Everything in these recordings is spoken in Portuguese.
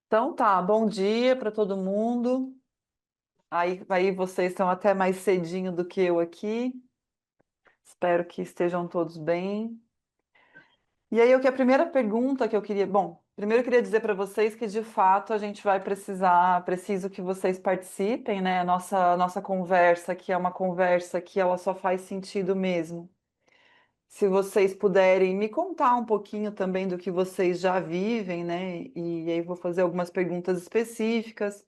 Então tá, bom dia para todo mundo. Aí vocês estão até mais cedinho do que eu aqui. Espero que estejam todos bem. E aí, a primeira pergunta que eu queria. Bom, primeiro eu queria dizer para vocês que de fato a gente vai preciso que vocês participem, né? A nossa conversa aqui é uma conversa que ela só faz sentido mesmo. Se vocês puderem me contar um pouquinho também do que vocês já vivem, né? E aí vou fazer algumas perguntas específicas.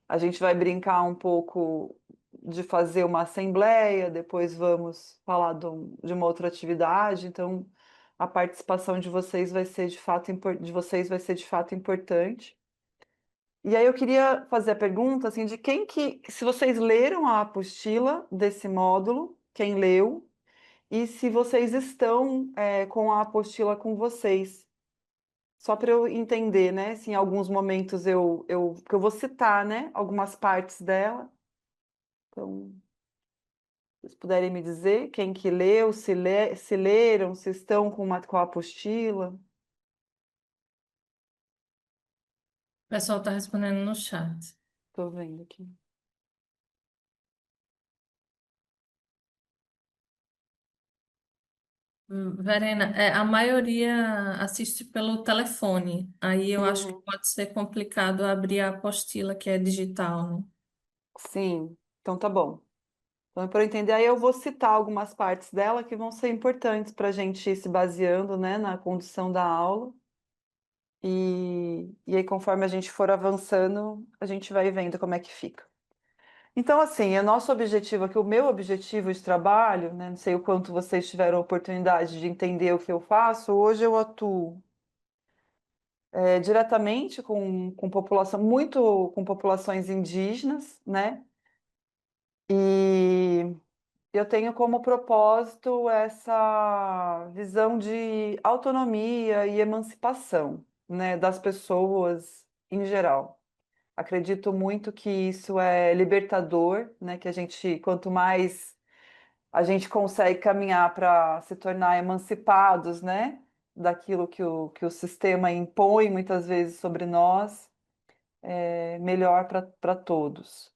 A gente vai brincar um pouco de fazer uma assembleia, depois vamos falar de uma outra atividade. Então, a participação de vocês vai ser de fato importante. E aí eu queria fazer a pergunta assim de se vocês leram a apostila desse módulo, quem leu, e se vocês estão com a apostila com vocês. Só para eu entender, né? Se em alguns momentos porque eu vou citar, né? Algumas partes dela. Então, se vocês puderem me dizer quem que leu, se leram, se estão com a apostila. O pessoal está respondendo no chat. Estou vendo aqui. Verena, a maioria assiste pelo telefone. Aí eu acho que Uhum. pode ser complicado abrir a apostila que é digital, né? Sim, então tá bom. Então, para eu entender, aí eu vou citar algumas partes dela que vão ser importantes para a gente ir se baseando, né, na condução da aula. E aí, conforme a gente for avançando, a gente vai vendo como é que fica. Então, assim, o nosso objetivo aqui, o meu objetivo de trabalho, né, não sei o quanto vocês tiveram a oportunidade de entender o que eu faço, hoje eu atuo diretamente com populações indígenas, né? E eu tenho como propósito essa visão de autonomia e emancipação, né, das pessoas em geral. Acredito muito que isso é libertador, né, que quanto mais a gente consegue caminhar para se tornar emancipados, né, daquilo que o sistema impõe muitas vezes sobre nós, é melhor para todos.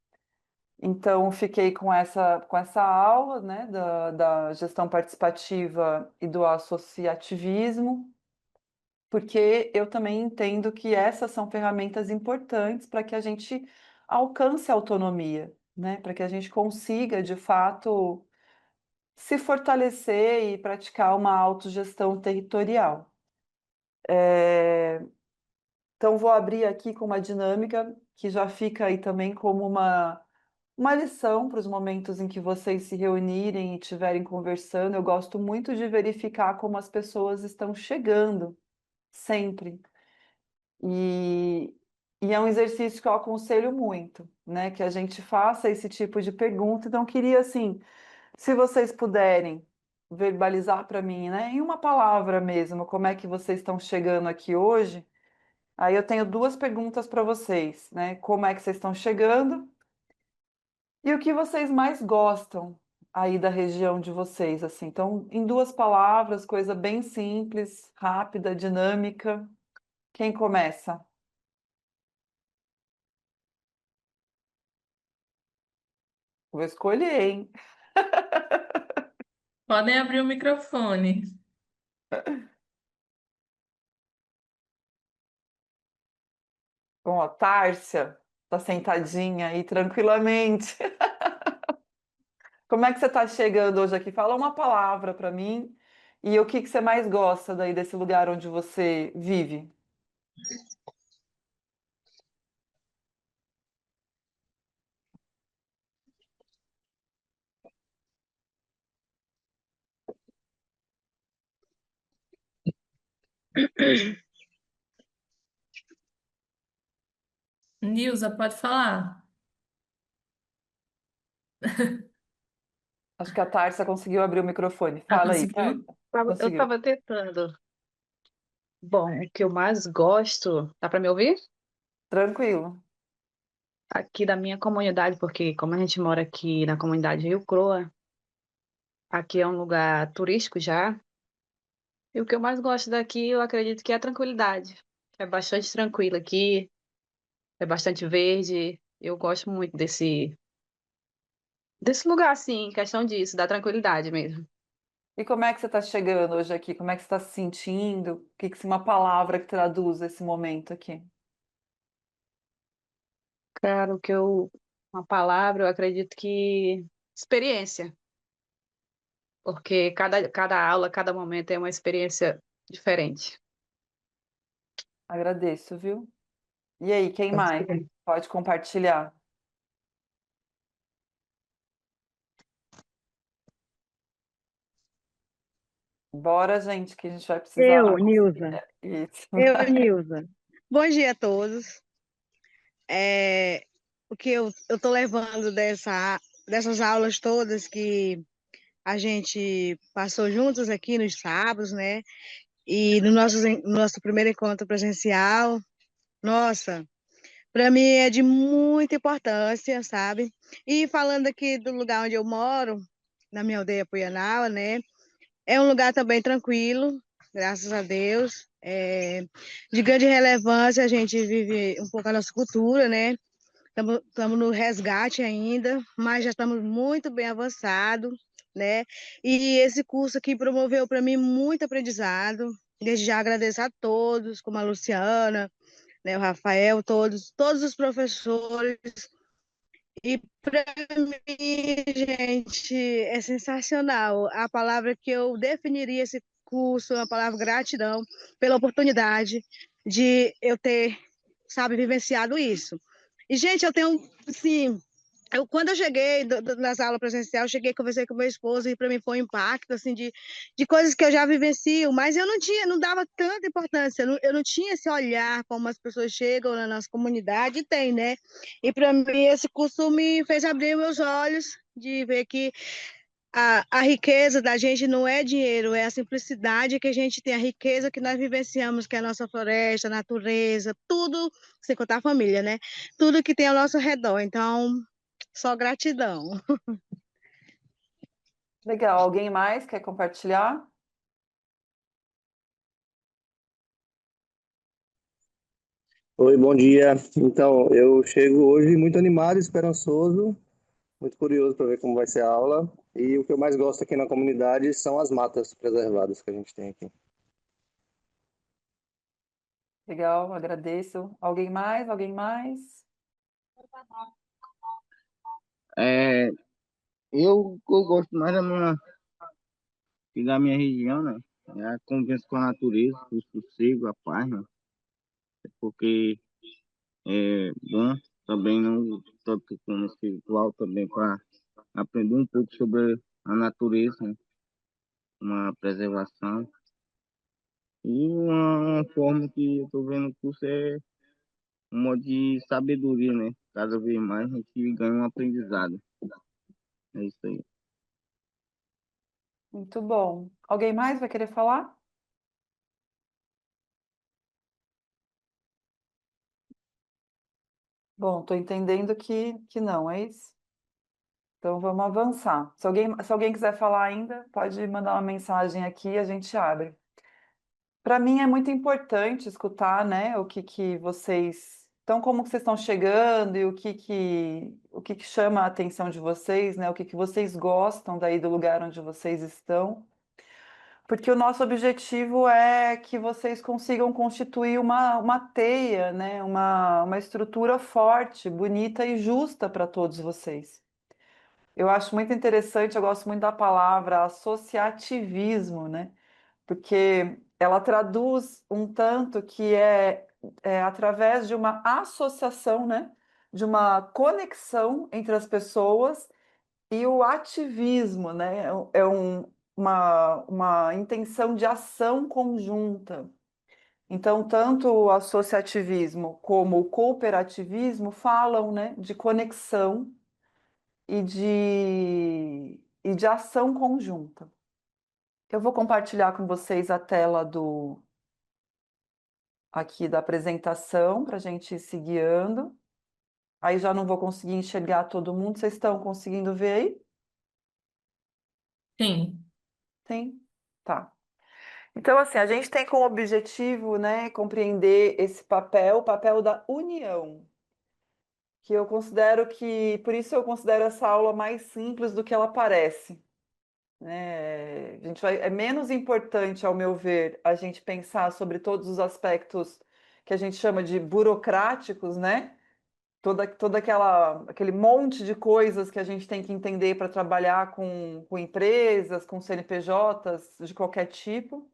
Então, fiquei com essa aula, né, da gestão participativa e do associativismo, porque eu também entendo que essas são ferramentas importantes para que a gente alcance a autonomia, né, para que a gente consiga, de fato, se fortalecer e praticar uma autogestão territorial. Então, vou abrir aqui com uma dinâmica que já fica aí também como uma lição para os momentos em que vocês se reunirem e estiverem conversando. Eu gosto muito de verificar como as pessoas estão chegando, sempre. E, e é um exercício que eu aconselho muito, né? Que a gente faça esse tipo de pergunta. Então, queria, assim, se vocês puderem verbalizar para mim, né, em uma palavra mesmo, como é que vocês estão chegando aqui hoje. Aí eu tenho duas perguntas para vocês, né? Como é que vocês estão chegando e o que vocês mais gostam aí da região de vocês, assim. Então, em duas palavras, coisa bem simples, rápida, dinâmica. Quem começa? Vou escolher, hein? Podem abrir o microfone. Bom, a Tárcia está sentadinha aí tranquilamente. Como é que você está chegando hoje aqui? Fala uma palavra para mim e o que que você mais gosta daí desse lugar onde você vive? Nilza, pode falar. Acho que a Tárcia conseguiu abrir o microfone. Ah, Fala aí, conseguiu? Tárcia. Eu Conseguiu. estava tentando. Bom, o que eu mais gosto. Dá para me ouvir? Tranquilo. aqui da minha comunidade, porque como a gente mora aqui na comunidade Rio Croa, aqui é um lugar turístico já, e o que eu mais gosto daqui, eu acredito que é a tranquilidade. É bastante tranquilo aqui, é bastante verde. Eu gosto muito desse lugar, assim, questão disso, da tranquilidade mesmo. E como é que você está chegando hoje aqui? Como é que você está se sentindo? Uma palavra que traduz esse momento aqui? Cara, uma palavra, eu acredito que experiência, porque cada aula, cada momento é uma experiência diferente. Agradeço, viu? E aí, quem mais? Pode compartilhar. Bora, gente, que a gente vai precisar. Eu, Nilza. Isso. Eu, Nilza. Bom dia a todos. O que eu estou levando dessas aulas todas que a gente passou juntos aqui nos sábados, né? E no nosso primeiro encontro presencial, nossa, para mim é de muita importância, sabe? E falando aqui do lugar onde eu moro, na minha aldeia Puianala, né? É um lugar também tranquilo, graças a Deus. De grande relevância, a gente vive um pouco a nossa cultura, né? Estamos no resgate ainda, mas já estamos muito bem avançados, né? E esse curso aqui promoveu para mim muito aprendizado. Desde já agradeço a todos, como a Luciana, né, o Rafael, todos os professores. E para mim, gente, é sensacional. A palavra que eu definiria esse curso é a palavra gratidão pela oportunidade de eu ter, sabe, vivenciado isso. E, gente, eu tenho, assim, quando eu cheguei nas aulas presenciais, eu cheguei, conversei com meu esposo e para mim foi um impacto, assim, de coisas que eu já vivencio, mas eu não dava tanta importância, eu não tinha esse olhar como as pessoas chegam na nossa comunidade, e tem, né? E para mim esse curso me fez abrir meus olhos, de ver que a riqueza da gente não é dinheiro, é a simplicidade que a gente tem, a riqueza que nós vivenciamos, que é a nossa floresta, a natureza, tudo, sem contar a família, né? Tudo que tem ao nosso redor. Então, só gratidão. Legal. Alguém mais quer compartilhar? Oi, bom dia. Então, eu chego hoje muito animado, esperançoso, muito curioso para ver como vai ser a aula. E o que eu mais gosto aqui na comunidade são as matas preservadas que a gente tem aqui. Legal, agradeço. Alguém mais? Alguém mais? É, eu gosto mais da minha região, né? É a convivência com a natureza, o sossego, a paz, né? Porque é bom também, não tanto como espiritual, também para aprender um pouco sobre a natureza, né? Uma preservação. E uma forma que eu estou vendo o curso é um modo de sabedoria, né? Cada vez mais a gente ganha um aprendizado. É isso aí. Muito bom. Alguém mais vai querer falar? Bom, estou entendendo que não, é isso? Então vamos avançar. Se alguém quiser falar ainda, pode mandar uma mensagem aqui e a gente abre. Para mim é muito importante escutar, né, o que vocês, então como que vocês estão chegando e o que que chama a atenção de vocês, né, o que vocês gostam daí do lugar onde vocês estão, porque o nosso objetivo é que vocês consigam constituir uma teia, né, uma estrutura forte, bonita e justa para todos vocês. Eu acho muito interessante, eu gosto muito da palavra associativismo, né? Porque ela traduz um tanto que é através de uma associação, né? De uma conexão entre as pessoas e o ativismo, né? Uma intenção de ação conjunta. Então, tanto o associativismo como o cooperativismo falam, né, de conexão e de ação conjunta. Eu vou compartilhar com vocês a tela aqui da apresentação para a gente ir se guiando. Aí já não vou conseguir enxergar todo mundo. Vocês estão conseguindo ver aí? Sim. Sim? Tá. Então, assim, a gente tem como objetivo, né, compreender esse papel, o papel da união, que eu considero que, por isso eu considero essa aula mais simples do que ela parece, né? É menos importante, ao meu ver, a gente pensar sobre todos os aspectos que a gente chama de burocráticos, né? Aquele monte de coisas que a gente tem que entender para trabalhar com empresas, com CNPJs de qualquer tipo,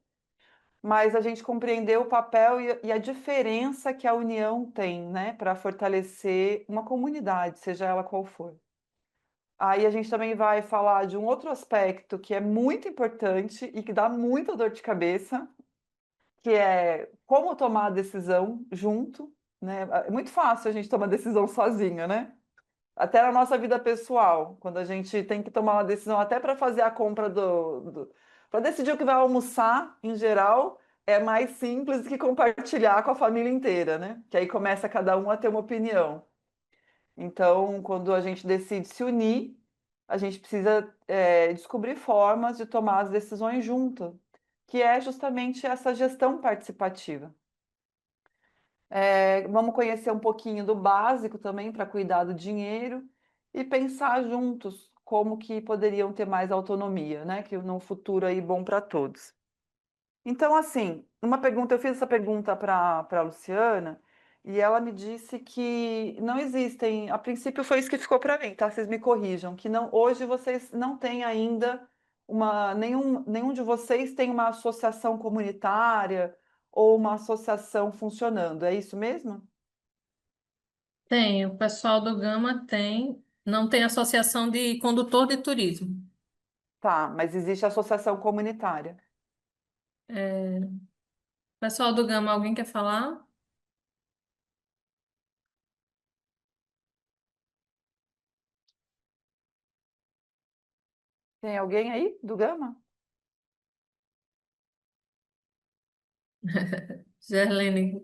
mas a gente compreendeu o papel e a diferença que a união tem, né, para fortalecer uma comunidade, seja ela qual for. Aí a gente também vai falar de um outro aspecto que é muito importante e que dá muita dor de cabeça, que é como tomar a decisão junto, né? É muito fácil a gente tomar decisão sozinha, né? Até na nossa vida pessoal, quando a gente tem que tomar uma decisão até para fazer a compra para decidir o que vai almoçar, em geral, é mais simples do que compartilhar com a família inteira, né? Que aí começa cada um a ter uma opinião. Então, quando a gente decide se unir, a gente precisa descobrir formas de tomar as decisões junto, que é justamente essa gestão participativa. Vamos conhecer um pouquinho do básico também para cuidar do dinheiro e pensar juntos como que poderiam ter mais autonomia, né? Que num futuro aí bom para todos. Então, assim, eu fiz essa pergunta para a Luciana e ela me disse que não existem, a princípio foi isso que ficou para mim, tá? Vocês me corrijam, que não, hoje vocês não têm ainda nenhum de vocês tem uma associação comunitária ou uma associação funcionando, é isso mesmo? Tem, o pessoal do Gama tem, não tem associação de condutor de turismo. Tá, mas existe associação comunitária. Pessoal do Gama, alguém quer falar? Tem alguém aí do Gama? Gerlene,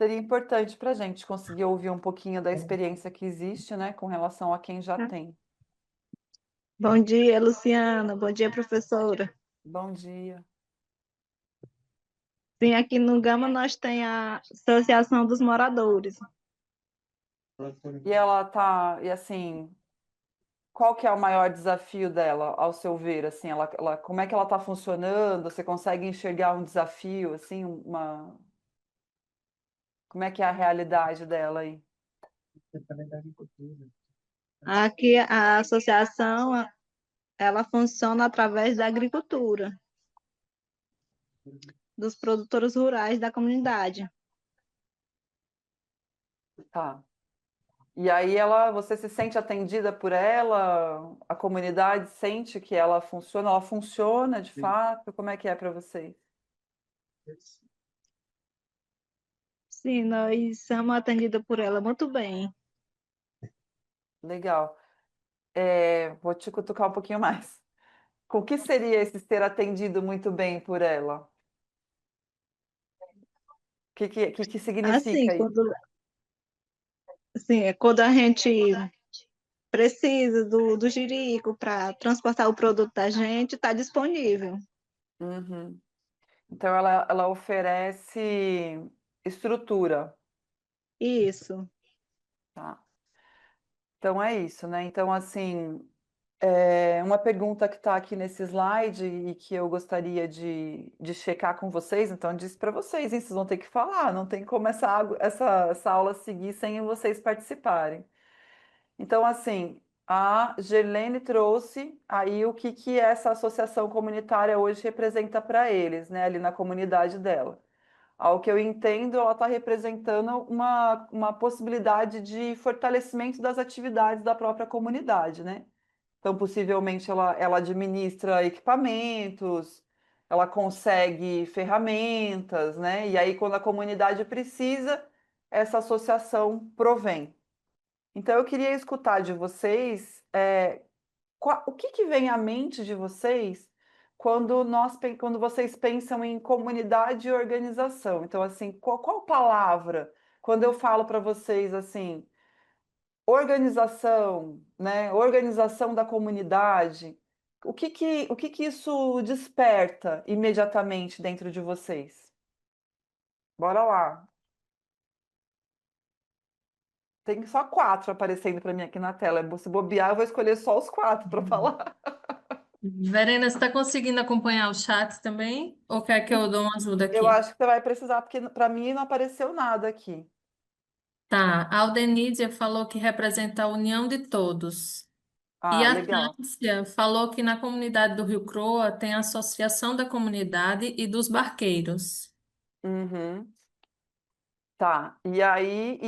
Seria importante para a gente conseguir ouvir um pouquinho da experiência que existe, né, com relação a quem já tem. Bom dia, Luciana. Bom dia, professora. Bom dia. Sim, aqui no Gama nós tem a Associação dos Moradores. E e assim, qual que é o maior desafio dela, ao seu ver, assim, como é que ela está funcionando? Você consegue enxergar um desafio, assim, como é que é a realidade dela aí? Aqui a associação, ela funciona através da agricultura, dos produtores rurais da comunidade. Tá. E aí você se sente atendida por ela? A comunidade sente que ela funciona de fato? Como é que é para vocês? Sim, nós somos atendidos por ela muito bem. Legal. Vou te cutucar um pouquinho mais. O que seria esse ser atendido muito bem por ela? O que Assim, significa isso? é quando a gente precisa do jirico para transportar o produto da gente, está disponível. Uhum. Então, ela oferece estrutura, Isso. tá? Então, é isso, né? Então, assim, uma pergunta que está aqui nesse slide e que eu gostaria de checar com vocês, então, eu disse para vocês, hein? Vocês vão ter que falar, não tem como essa aula seguir sem vocês participarem. Então, assim, a Gerlene trouxe aí o que essa associação comunitária hoje representa para eles, né, ali na comunidade dela. Ao que eu entendo, ela está representando uma possibilidade de fortalecimento das atividades da própria comunidade, né? Então, possivelmente, ela administra equipamentos, ela consegue ferramentas, né? E aí, quando a comunidade precisa, essa associação provém. Então, eu queria escutar de vocês o que vem à mente de vocês quando vocês pensam em comunidade e organização. Então, assim, qual palavra, quando eu falo para vocês assim, organização, né? Organização da comunidade, o que que isso desperta imediatamente dentro de vocês? Bora lá. Tem só 4 aparecendo para mim aqui na tela. Se bobear, eu vou escolher só os 4 para falar. Verena, você está conseguindo acompanhar o chat também? Ou quer que eu dou uma ajuda Eu aqui? acho que você vai precisar, porque para mim não apareceu nada aqui. Tá, a Aldenídia falou que representa a união de todos. E Ah, a legal. Tássia falou que na comunidade do Rio Croa tem a Associação da Comunidade e dos Barqueiros. Uhum. Tá. E aí,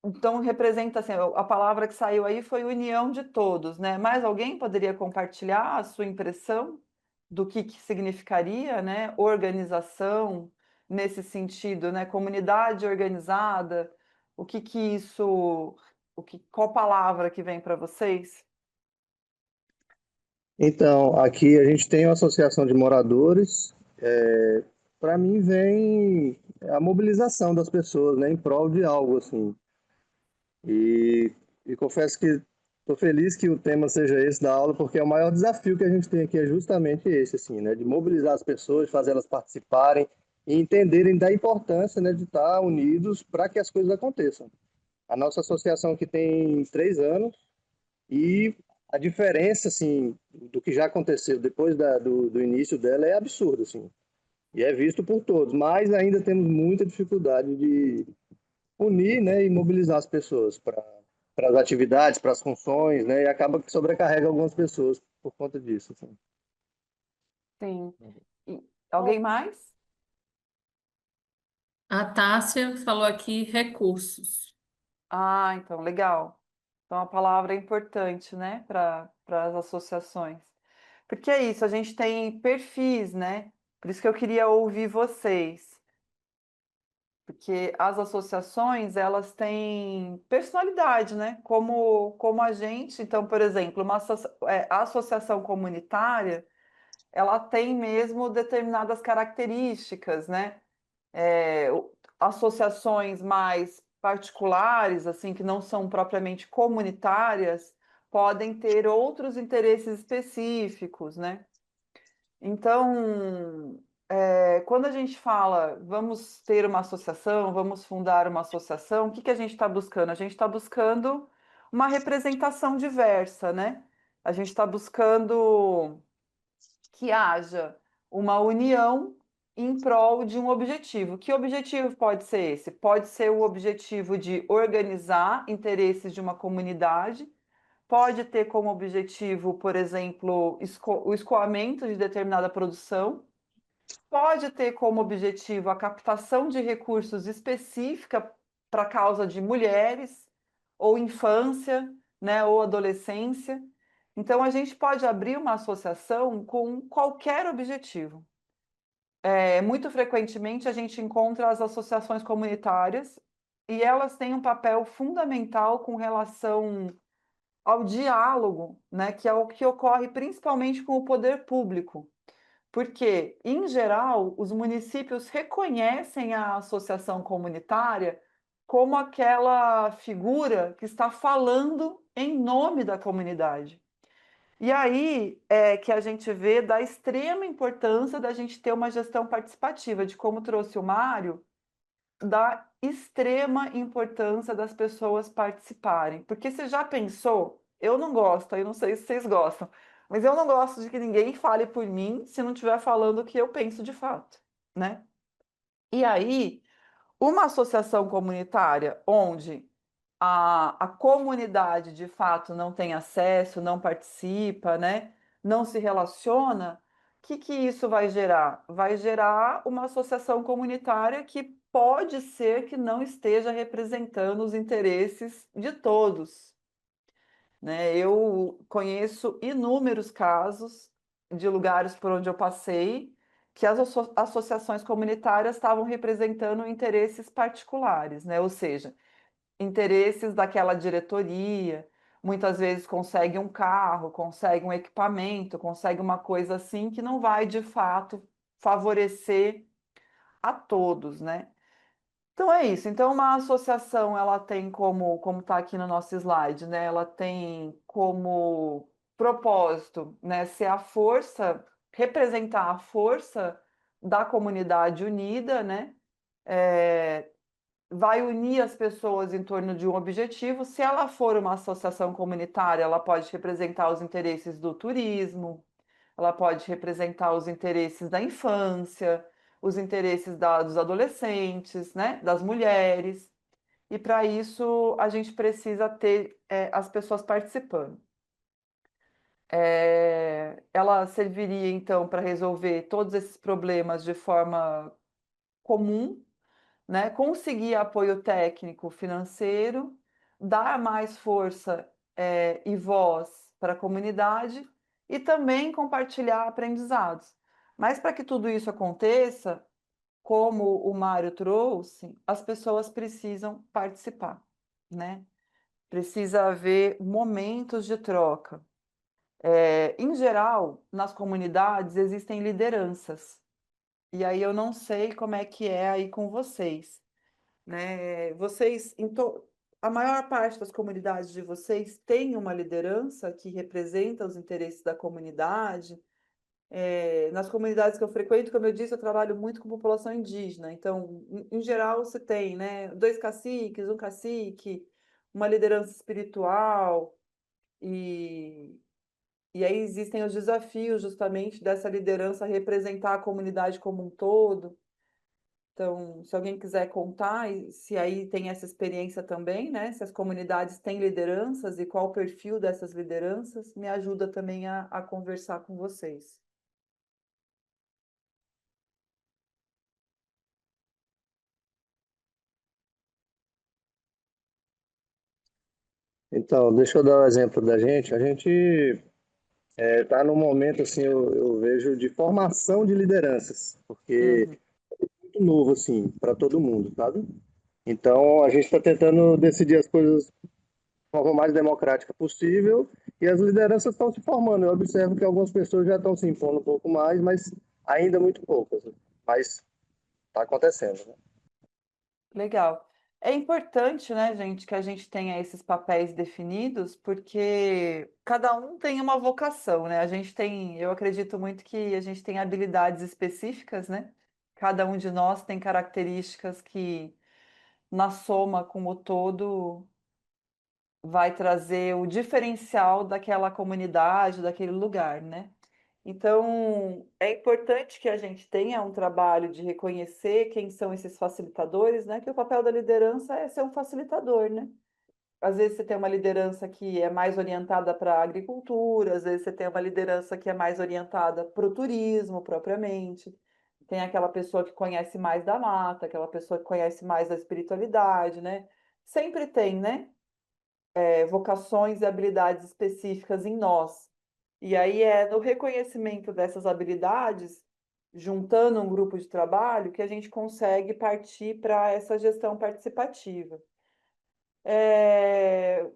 então representa assim, a palavra que saiu aí foi união de todos, né? Mais alguém poderia compartilhar a sua impressão do que significaria, né? Organização nesse sentido, né? Comunidade organizada. O que isso, qual palavra que vem para vocês? Então, aqui a gente tem uma associação de moradores. Para mim, vem a mobilização das pessoas, né, em prol de algo assim. E, e confesso que estou feliz que o tema seja esse da aula, porque é o maior desafio que a gente tem aqui é justamente esse, assim, né, de mobilizar as pessoas, fazer elas participarem e entenderem da importância, né, de estar unidos para que as coisas aconteçam. A nossa associação aqui tem 3 anos. E a diferença, assim, do que já aconteceu depois do início dela é absurda, assim. E é visto por todos, mas ainda temos muita dificuldade de unir, né, e mobilizar as pessoas para as atividades, para as funções, né, e acaba que sobrecarrega algumas pessoas por conta disso, assim. Sim. Alguém mais? A Tássia falou aqui recursos. Ah, então, legal. Então, a palavra é importante, né, para as associações. Porque é isso, a gente tem perfis, né? Por isso que eu queria ouvir vocês. Porque as associações, elas têm personalidade, né? Como a gente. Então, por exemplo, a associação comunitária, ela tem mesmo determinadas características, né? Associações mais particulares, assim, que não são propriamente comunitárias, podem ter outros interesses específicos, né? Então, quando a gente fala vamos ter uma associação, vamos fundar uma associação, o que que a gente está buscando? A gente está buscando uma representação diversa, né? A gente está buscando que haja uma união em prol de um objetivo. Que objetivo pode ser esse? Pode ser o objetivo de organizar interesses de uma comunidade, pode ter como objetivo, por exemplo, o escoamento de determinada produção, pode ter como objetivo a captação de recursos específica para a causa de mulheres, ou infância, né, ou adolescência. Então, a gente pode abrir uma associação com qualquer objetivo. Muito frequentemente, a gente encontra as associações comunitárias e elas têm um papel fundamental com relação ao diálogo, né, que é o que ocorre principalmente com o poder público. Porque, em geral, os municípios reconhecem a associação comunitária como aquela figura que está falando em nome da comunidade. E aí é que a gente vê da extrema importância da gente ter uma gestão participativa, de como trouxe o Mário, da extrema importância das pessoas participarem. Porque você já pensou? Eu não gosto, eu não sei se vocês gostam, mas eu não gosto de que ninguém fale por mim se não estiver falando o que eu penso de fato, né? E aí, uma associação comunitária onde a comunidade de fato não tem acesso, não participa, né? Não se relaciona, o que que isso vai gerar? Vai gerar uma associação comunitária que pode ser que não esteja representando os interesses de todos, né? Eu conheço inúmeros casos de lugares por onde eu passei que as associações comunitárias estavam representando interesses particulares, né? Ou seja, interesses daquela diretoria, muitas vezes consegue um carro, consegue um equipamento, consegue uma coisa assim que não vai de fato favorecer a todos, né? Então é isso. Então uma associação ela tem como está aqui no nosso slide, né? Ela tem como propósito, né, ser a força, representar a força da comunidade unida, né? É, vai unir as pessoas em torno de um objetivo. Se ela for uma associação comunitária, ela pode representar os interesses do turismo, ela pode representar os interesses da infância, os interesses dos adolescentes, né, das mulheres. E para isso a gente precisa ter as pessoas participando. Ela serviria então para resolver todos esses problemas de forma comum, né? Conseguir apoio técnico, financeiro, dar mais força e voz para a comunidade e também compartilhar aprendizados. Mas para que tudo isso aconteça, como o Mário trouxe, as pessoas precisam participar, né? Precisa haver momentos de troca. Em geral, nas comunidades existem lideranças. E aí eu não sei como é que é aí com vocês, né? A maior parte das comunidades de vocês tem uma liderança que representa os interesses da comunidade. Nas comunidades que eu frequento, como eu disse, eu trabalho muito com população indígena. Então, em geral, você tem, né, dois caciques, um cacique, uma liderança espiritual, e, e aí existem os desafios justamente dessa liderança representar a comunidade como um todo. Então, se alguém quiser contar, e se aí tem essa experiência também, né? Se as comunidades têm lideranças e qual o perfil dessas lideranças, me ajuda também a conversar com vocês. Então, deixa eu dar um exemplo da gente. A gente está num momento, assim, eu vejo, de formação de lideranças, porque Uhum. é muito novo, assim, para todo mundo, sabe? Então, a gente está tentando decidir as coisas de forma mais democrática possível e as lideranças estão se formando. Eu observo que algumas pessoas já estão se impondo um pouco mais, mas ainda muito poucas. Mas está acontecendo, né? Legal. É importante, né, gente, que a gente tenha esses papéis definidos, porque cada um tem uma vocação, né? Eu acredito muito que a gente tem habilidades específicas, né? Cada um de nós tem características que, na soma com o todo, vai trazer o diferencial daquela comunidade, daquele lugar, né? Então, é importante que a gente tenha um trabalho de reconhecer quem são esses facilitadores, né? Que o papel da liderança é ser um facilitador, né? Às vezes você tem uma liderança que é mais orientada para a agricultura, às vezes você tem uma liderança que é mais orientada para o turismo propriamente. Tem aquela pessoa que conhece mais da mata, aquela pessoa que conhece mais da espiritualidade, né? Sempre tem, né? Vocações e habilidades específicas em nós. E aí é no reconhecimento dessas habilidades, juntando um grupo de trabalho, que a gente consegue partir para essa gestão participativa. É,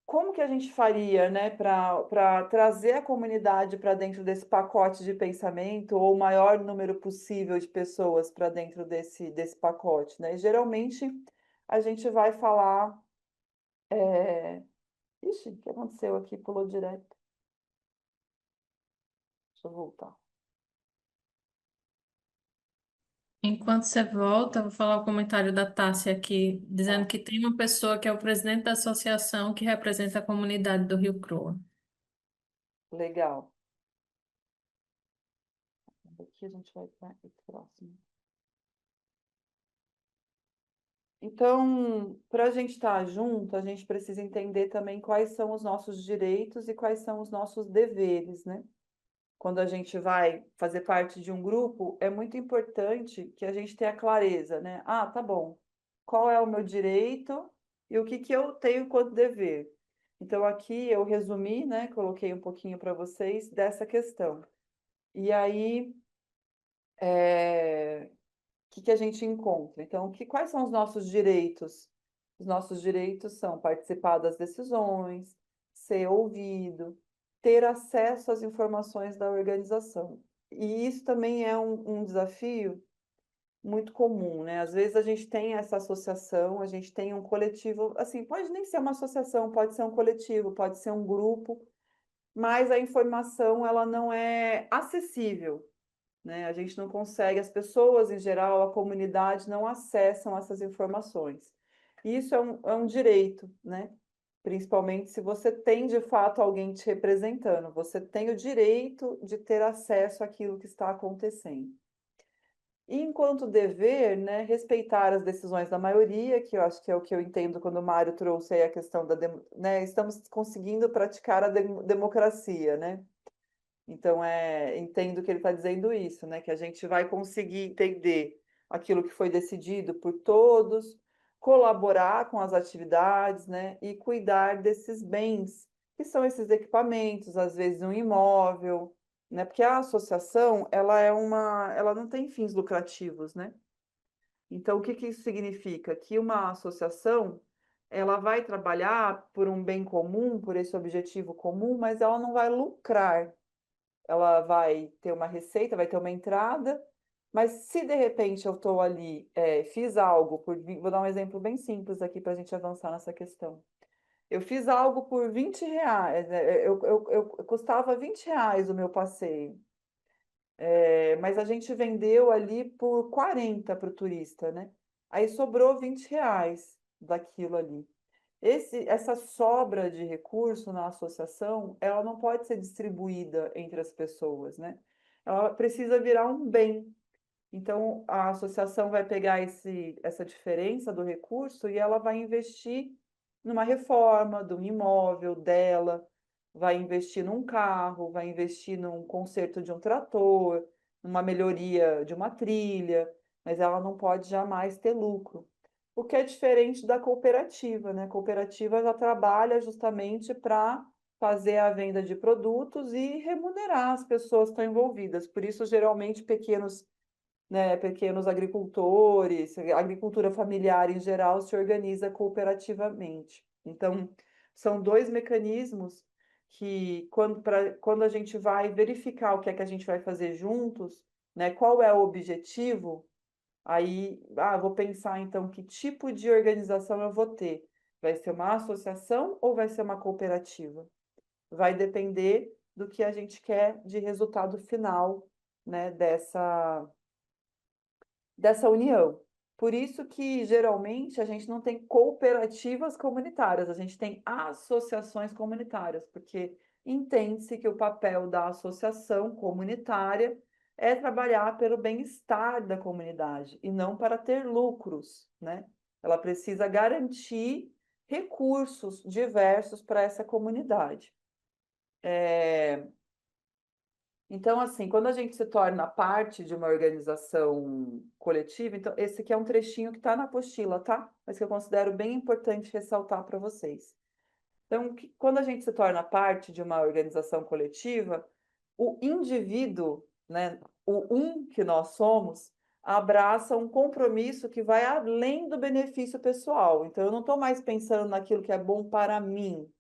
Como que a gente faria, né, para trazer a comunidade para dentro desse pacote de pensamento, ou o maior número possível de pessoas para dentro desse pacote, né? E, geralmente a gente vai falar. Ixi, o que aconteceu aqui? Pulou direto. Deixa eu voltar. Enquanto você volta, eu vou falar o comentário da Tássia aqui, dizendo Tá, que tem uma pessoa que é o presidente da associação que representa a comunidade do Rio Croa. legal. Aqui a gente vai para o próximo. Então, para a gente estar junto, a gente precisa entender também quais são os nossos direitos e quais são os nossos deveres, né? Quando a gente vai fazer parte de um grupo, é muito importante que a gente tenha clareza, né? Ah, tá bom. Qual é o meu direito e o que que eu tenho quanto dever? Então, aqui eu resumi, né? Coloquei um pouquinho para vocês dessa questão. E aí, que a gente encontra? Então, quais são os nossos direitos? Os nossos direitos são participar das decisões, ser ouvido, ter acesso às informações da organização. E isso também é um desafio muito comum, né? Às vezes a gente tem essa associação, a gente tem um coletivo, assim, pode nem ser uma associação, pode ser um coletivo, pode ser um grupo, mas a informação ela não é acessível, né? A gente não consegue, as pessoas em geral, a comunidade não acessam essas informações. E isso é um direito, né? Principalmente se você tem de fato alguém te representando, você tem o direito de ter acesso àquilo que está acontecendo. E enquanto dever, né, respeitar as decisões da maioria, que eu acho que é o que eu entendo quando o Mário trouxe aí a questão da, né, estamos conseguindo praticar a democracia, né? Então, entendo que ele está dizendo isso, né? Que a gente vai conseguir entender aquilo que foi decidido por todos, colaborar com as atividades, né? E cuidar desses bens, que são esses equipamentos, às vezes um imóvel, né? Porque a associação, ela não tem fins lucrativos, né? Então, o que que isso significa? Que uma associação, ela vai trabalhar por um bem comum, por esse objetivo comum, mas ela não vai lucrar, ela vai ter uma receita, vai ter uma entrada, mas se de repente eu estou ali, fiz algo vou dar um exemplo bem simples aqui para a gente avançar nessa questão. Eu fiz algo por R$ 20, eu custava R$ 20 o meu passeio, mas a gente vendeu ali por 40 para o turista, né? Aí sobrou R$ 20 daquilo ali. Essa sobra de recurso na associação, ela não pode ser distribuída entre as pessoas, né? Ela precisa virar um bem. Então, a associação vai pegar essa diferença do recurso e ela vai investir numa reforma de um imóvel dela, vai investir num carro, vai investir num conserto de um trator, numa melhoria de uma trilha, mas ela não pode jamais ter lucro. O que é diferente da cooperativa, né? A cooperativa já trabalha justamente para fazer a venda de produtos e remunerar as pessoas que estão envolvidas. Por isso, geralmente, pequenos, né, pequenos agricultores, a agricultura familiar em geral se organiza cooperativamente. Então, são dois mecanismos que, quando a gente vai verificar o que é que a gente vai fazer juntos, né, qual é o objetivo, aí, vou pensar então que tipo de organização eu vou ter. Vai ser uma associação ou vai ser uma cooperativa? Vai depender do que a gente quer de resultado final, né, dessa união. Por isso que, geralmente, a gente não tem cooperativas comunitárias, a gente tem associações comunitárias, porque entende-se que o papel da associação comunitária é trabalhar pelo bem-estar da comunidade e não para ter lucros, né? Ela precisa garantir recursos diversos para essa comunidade. Então, assim, quando a gente se torna parte de uma organização coletiva, então esse aqui é um trechinho que está na apostila, tá? Mas que eu considero bem importante ressaltar para vocês. Então, quando a gente se torna parte de uma organização coletiva, o indivíduo, né, o que nós somos, abraça um compromisso que vai além do benefício pessoal. Então, eu não estou mais pensando naquilo que é bom para mim,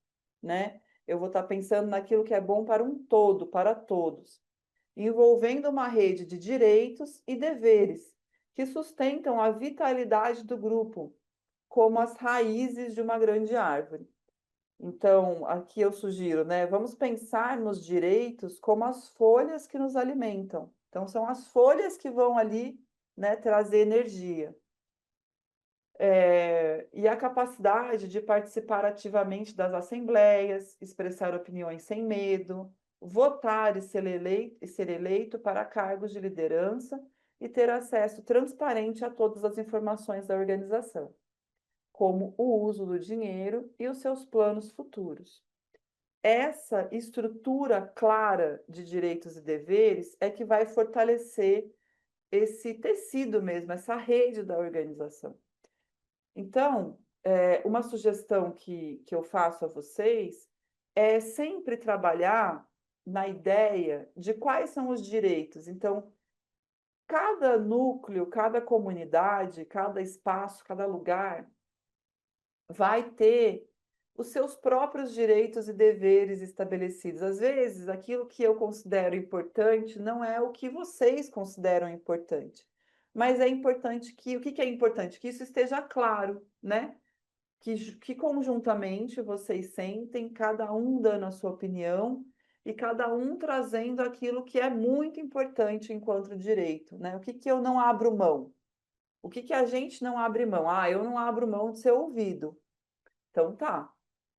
né? Eu vou estar pensando naquilo que é bom para um todo, para todos, envolvendo uma rede de direitos e deveres que sustentam a vitalidade do grupo, como as raízes de uma grande árvore. Então, aqui eu sugiro, né? Vamos pensar nos direitos como as folhas que nos alimentam. Então, são as folhas que vão ali, né, trazer energia. E a capacidade de participar ativamente das assembleias, expressar opiniões sem medo, votar e ser eleito para cargos de liderança e ter acesso transparente a todas as informações da organização, como o uso do dinheiro e os seus planos futuros. Essa estrutura clara de direitos e deveres é que vai fortalecer esse tecido mesmo, essa rede da organização. Então, uma sugestão que eu faço a vocês é sempre trabalhar na ideia de quais são os direitos. Então, cada núcleo, cada comunidade, cada espaço, cada lugar vai ter os seus próprios direitos e deveres estabelecidos. Às vezes, aquilo que eu considero importante não é o que vocês consideram importante, mas é importante que, o que é importante? Que isso esteja claro, né? Que conjuntamente vocês sentem, cada um dando a sua opinião e cada um trazendo aquilo que é muito importante enquanto direito, né? O que eu não abro mão? O que a gente não abre mão? Ah, eu não abro mão de ser ouvido. Então tá.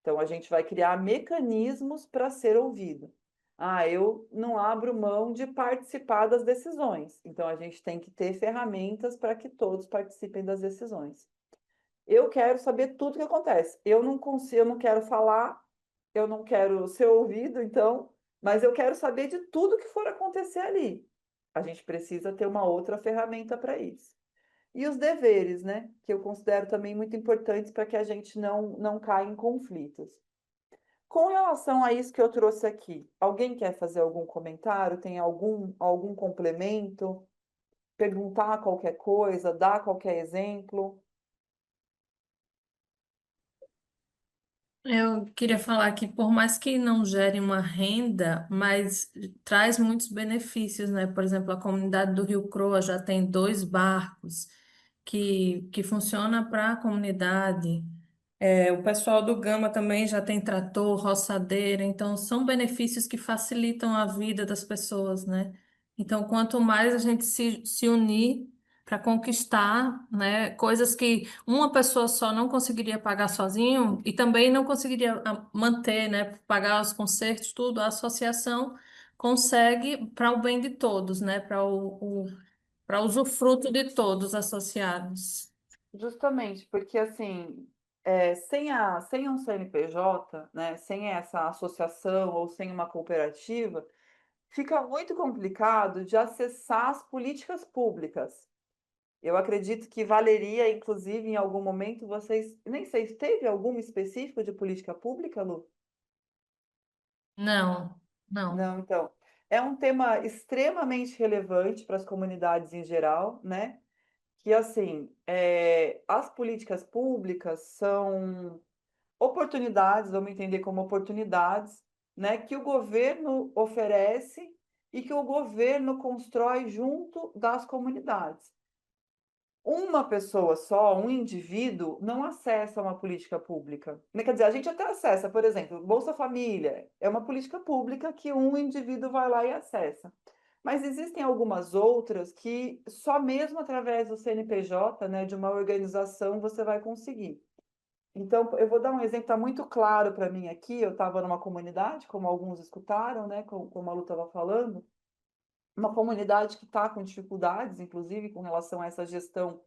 Então a gente vai criar mecanismos para ser ouvido. Ah, eu não abro mão de participar das decisões. Então a gente tem que ter ferramentas para que todos participem das decisões. Eu quero saber tudo o que acontece. Eu não consigo, eu não quero falar, eu não quero ser ouvido, então, mas eu quero saber de tudo que for acontecer ali. A gente precisa ter uma outra ferramenta para isso. E os deveres, né? Que eu considero também muito importantes para que a gente não caia em conflitos. Com relação a isso que eu trouxe aqui, alguém quer fazer algum comentário? Tem algum complemento? Perguntar qualquer coisa? Dar qualquer exemplo? Eu queria falar que, por mais que não gere uma renda, mas traz muitos benefícios, né? Por exemplo, a comunidade do Rio Croa já tem 2 barcos que funciona para a comunidade. O pessoal do Gama também já tem trator, roçadeira, então são benefícios que facilitam a vida das pessoas, né? Então, quanto mais a gente se unir para conquistar, né, coisas que uma pessoa só não conseguiria pagar sozinho e também não conseguiria manter, né, pagar os concertos, tudo, a associação consegue para o bem de todos, né, para usufruto de todos associados. Justamente, porque assim, sem um CNPJ, né, sem essa associação ou sem uma cooperativa, fica muito complicado de acessar as políticas públicas. Eu acredito que valeria, inclusive, em algum momento, vocês, nem sei, teve algum específico de política pública, Lu? Não, não. Não, então, é um tema extremamente relevante para as comunidades em geral, né? Que assim, as políticas públicas são oportunidades, vamos entender como oportunidades, né, que o governo oferece e que o governo constrói junto das comunidades. Uma pessoa só, um indivíduo, não acessa uma política pública. Quer dizer, a gente até acessa, por exemplo, Bolsa Família é uma política pública que um indivíduo vai lá e acessa. Mas existem algumas outras que só mesmo através do CNPJ, né, de uma organização, você vai conseguir. Então, eu vou dar um exemplo, está muito claro para mim aqui. Eu estava numa comunidade, como alguns escutaram, né, como a Lu estava falando, uma comunidade que está com dificuldades, inclusive com relação a essa gestão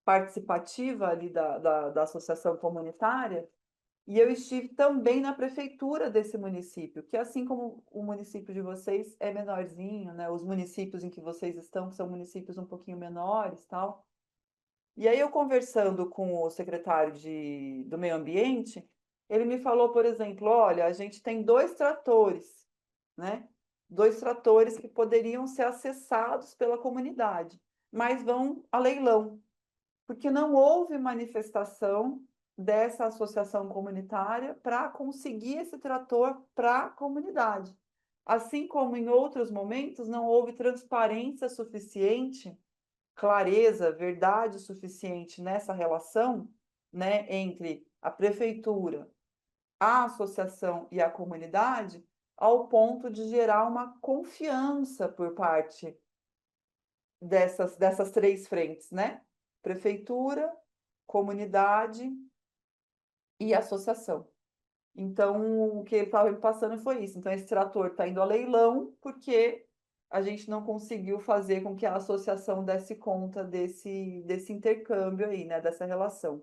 participativa ali da associação comunitária, e eu estive também na prefeitura desse município, que assim como o município de vocês é menorzinho, né, os municípios em que vocês estão são municípios um pouquinho menores, tal. E aí eu conversando com o secretário do Meio Ambiente, ele me falou, por exemplo, olha, a gente tem 2 tratores, né? 2 tratores que poderiam ser acessados pela comunidade, mas vão a leilão, porque não houve manifestação dessa associação comunitária para conseguir esse trator para a comunidade. Assim como em outros momentos não houve transparência suficiente, clareza, verdade suficiente nessa relação, né, entre a prefeitura, a associação e a comunidade, ao ponto de gerar uma confiança por parte dessas 3 frentes, né? Prefeitura, comunidade e associação. Então, o que ele estava me passando foi isso. Então, esse trator está indo a leilão porque a gente não conseguiu fazer com que a associação desse conta desse intercâmbio aí, né? Dessa relação.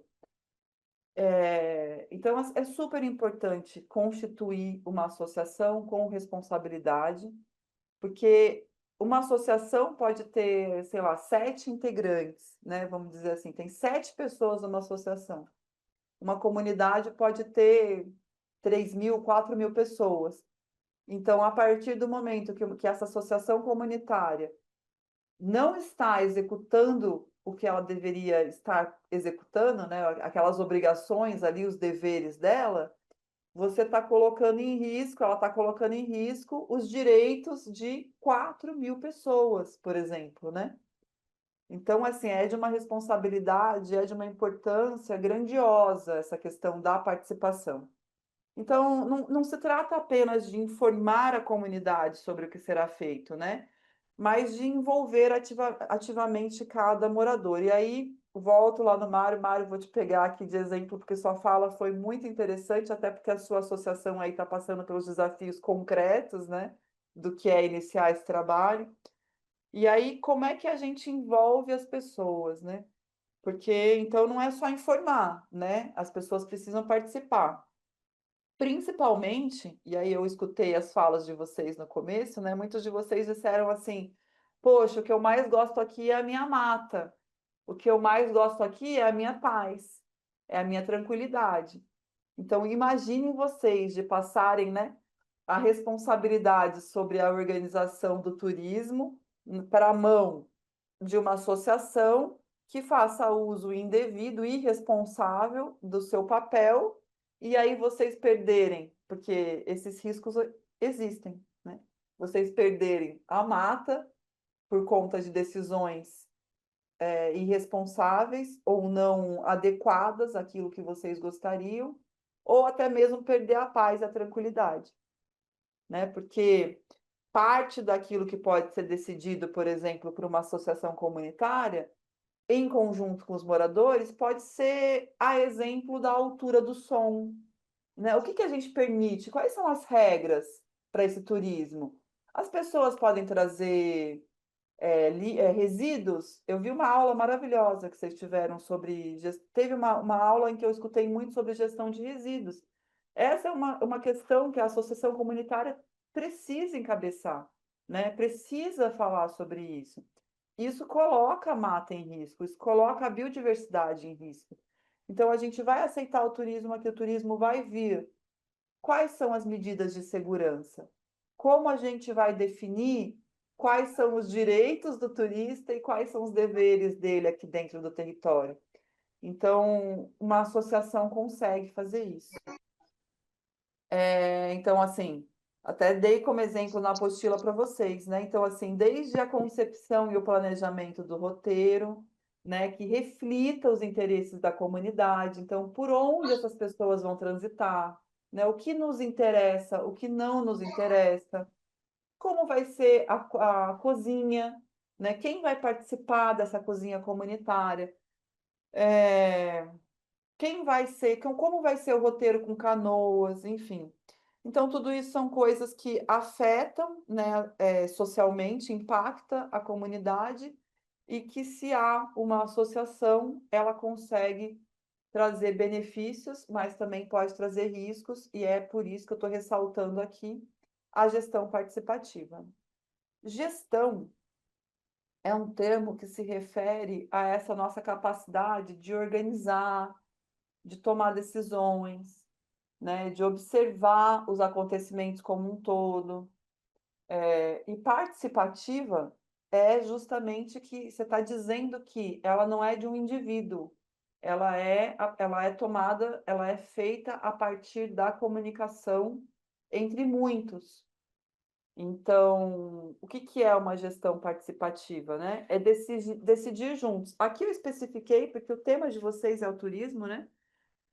Então, é super importante constituir uma associação com responsabilidade, porque uma associação pode ter, sei lá, 7 integrantes, né? Vamos dizer assim, tem 7 pessoas numa associação. Uma comunidade pode ter 3.000, 4.000 pessoas. Então, a partir do momento que essa associação comunitária não está executando o que ela deveria estar executando, né? Aquelas obrigações ali, os deveres dela, você está colocando em risco, ela está colocando em risco os direitos de 4.000 pessoas, por exemplo, né? Então, assim, é de uma responsabilidade, é de uma importância grandiosa essa questão da participação. Então, não se trata apenas de informar a comunidade sobre o que será feito, né? Mas de envolver ativamente cada morador. E aí, volto lá no Mário. Mário, vou te pegar aqui de exemplo, porque sua fala foi muito interessante, até porque a sua associação aí está passando pelos desafios concretos, né? Do que é iniciar esse trabalho. E aí, como é que a gente envolve as pessoas, né? Porque, então, não é só informar, né? As pessoas precisam participar. Principalmente, e aí eu escutei as falas de vocês no começo, né? Muitos de vocês disseram assim: poxa, o que eu mais gosto aqui é a minha mata, o que eu mais gosto aqui é a minha paz, é a minha tranquilidade. Então, imaginem vocês de passarem, né, a responsabilidade sobre a organização do turismo para a mão de uma associação que faça uso indevido e irresponsável do seu papel, e aí vocês perderem, porque esses riscos existem, né? Vocês perderem a mata por conta de decisões irresponsáveis ou não adequadas àquilo que vocês gostariam, ou até mesmo perder a paz e a tranquilidade, né? Porque parte daquilo que pode ser decidido, por exemplo, por uma associação comunitária, em conjunto com os moradores, pode ser a exemplo da altura do som, né? O que que a gente permite? Quais são as regras para esse turismo? As pessoas podem trazer resíduos. Eu vi uma aula maravilhosa que vocês tiveram sobre. Teve uma aula em que eu escutei muito sobre gestão de resíduos. Essa é uma questão que a associação comunitária precisa encabeçar, né? Precisa falar sobre isso. Isso coloca a mata em risco, isso coloca a biodiversidade em risco. Então, a gente vai aceitar o turismo, aqui o turismo vai vir. Quais são as medidas de segurança? Como a gente vai definir quais são os direitos do turista e quais são os deveres dele aqui dentro do território? Então, uma associação consegue fazer isso. Então, assim, até dei como exemplo na apostila para vocês, né? Então, assim, desde a concepção e o planejamento do roteiro, né, que reflita os interesses da comunidade. Então, por onde essas pessoas vão transitar, né? O que nos interessa, o que não nos interessa, como vai ser a cozinha, né? Quem vai participar dessa cozinha comunitária? É, quem vai ser, como vai ser o roteiro com canoas, enfim. Então, tudo isso são coisas que afetam, né, socialmente, impacta a comunidade e que, se há uma associação, ela consegue trazer benefícios, mas também pode trazer riscos, e é por isso que eu estou ressaltando aqui a gestão participativa. Gestão é um termo que se refere a essa nossa capacidade de organizar, de tomar decisões, né, de observar os acontecimentos como um todo. E participativa é justamente que você está dizendo que ela não é de um indivíduo, ela é tomada, ela é feita a partir da comunicação entre muitos. Então, o que que é uma gestão participativa, né? É decidir juntos. Aqui eu especifiquei porque o tema de vocês é o turismo, né?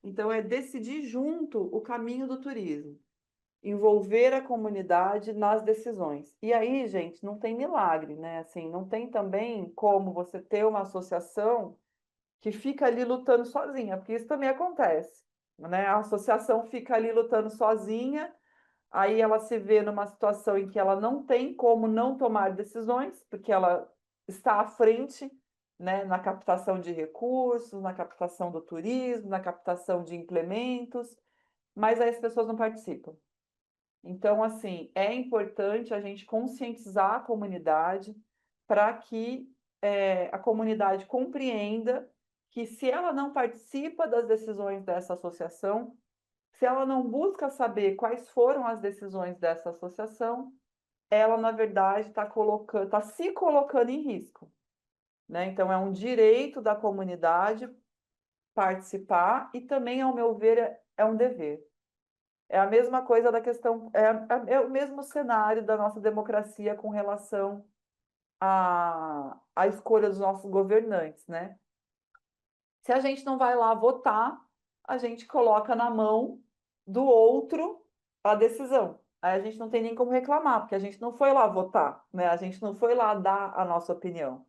Então, é decidir junto o caminho do turismo, envolver a comunidade nas decisões. E aí, gente, não tem milagre, né? Assim, não tem também como você ter uma associação que fica ali lutando sozinha, porque isso também acontece, né? A associação fica ali lutando sozinha, aí ela se vê numa situação em que ela não tem como não tomar decisões, porque ela está à frente, né, na captação de recursos, na captação do turismo, na captação de implementos, mas aí as pessoas não participam. Então, assim, é importante a gente conscientizar a comunidade para que a comunidade compreenda que, se ela não participa das decisões dessa associação, se ela não busca saber quais foram as decisões dessa associação, ela, na verdade, está se colocando em risco, né? Então, é um direito da comunidade participar e também, ao meu ver, é um dever. É a mesma coisa da questão, é o mesmo cenário da nossa democracia com relação à escolha dos nossos governantes, né? Se a gente não vai lá votar, a gente coloca na mão do outro a decisão. Aí a gente não tem nem como reclamar, porque a gente não foi lá votar, né? A gente não foi lá dar a nossa opinião.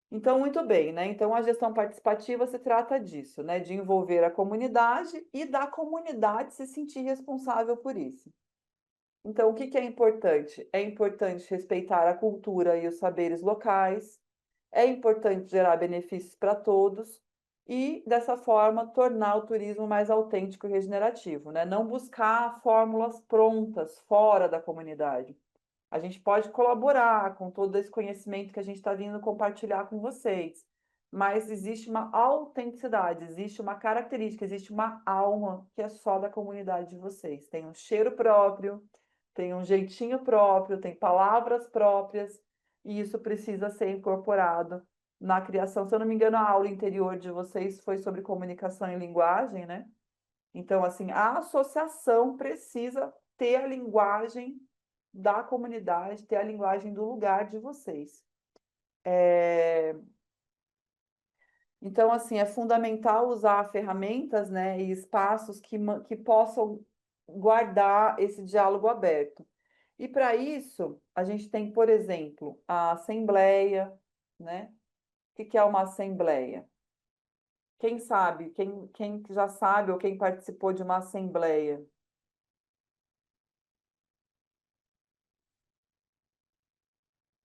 Então, muito bem, né? Então, a gestão participativa se trata disso, né? De envolver a comunidade e da comunidade se sentir responsável por isso. Então, o que que é importante? É importante respeitar a cultura e os saberes locais, é importante gerar benefícios para todos e, dessa forma, tornar o turismo mais autêntico e regenerativo, né? Não buscar fórmulas prontas fora da comunidade. A gente pode colaborar com todo esse conhecimento que a gente está vindo compartilhar com vocês, mas existe uma autenticidade, existe uma característica, existe uma alma que é só da comunidade de vocês. Tem um cheiro próprio, tem um jeitinho próprio, tem palavras próprias, e isso precisa ser incorporado na criação. Se eu não me engano, a aula interior de vocês foi sobre comunicação e linguagem, né? Então, assim, a associação precisa ter a linguagem da comunidade, ter a linguagem do lugar de vocês. Então, assim, é fundamental usar ferramentas, né, e espaços que possam guardar esse diálogo aberto. E para isso, a gente tem, por exemplo, a assembleia, né? O que é uma assembleia? Quem sabe? Quem já sabe ou quem participou de uma assembleia?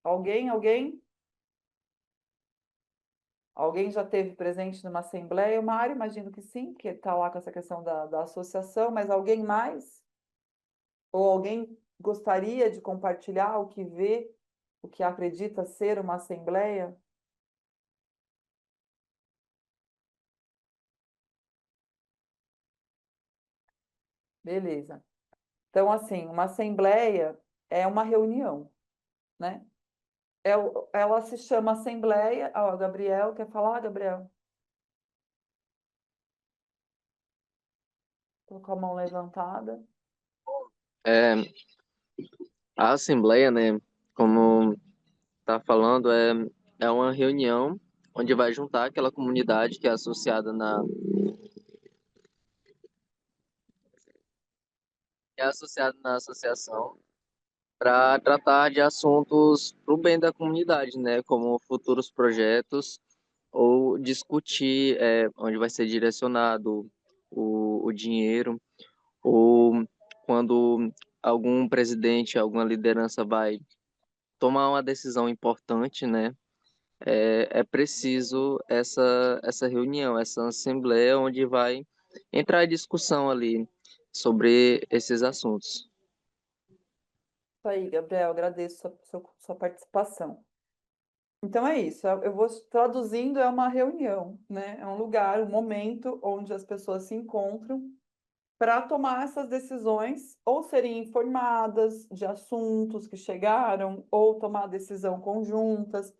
Alguém? Alguém? Alguém já teve presente numa assembleia? O Mário, imagino que sim, porque está lá com essa questão da associação, mas alguém mais? Ou alguém gostaria de compartilhar o que vê, o que acredita ser uma assembleia? Beleza. Então, assim, uma assembleia é uma reunião, né? Ela se chama assembleia. Ó, Gabriel, quer falar, Gabriel? Tô com a mão levantada. É, a Assembleia, né, como tá falando, é uma reunião onde vai juntar aquela comunidade que é associada na associação para tratar de assuntos para o bem da comunidade, né, como futuros projetos ou discutir onde vai ser direcionado o dinheiro ou quando algum presidente, alguma liderança vai tomar uma decisão importante, né? É preciso essa reunião, essa assembleia, onde vai entrar em discussão ali sobre esses assuntos. Isso aí, Gabriel, agradeço sua participação. Então é isso, eu vou traduzindo, é uma reunião, né? É um lugar, um momento onde as pessoas se encontram para tomar essas decisões, ou serem informadas de assuntos que chegaram, ou tomar decisão conjuntas.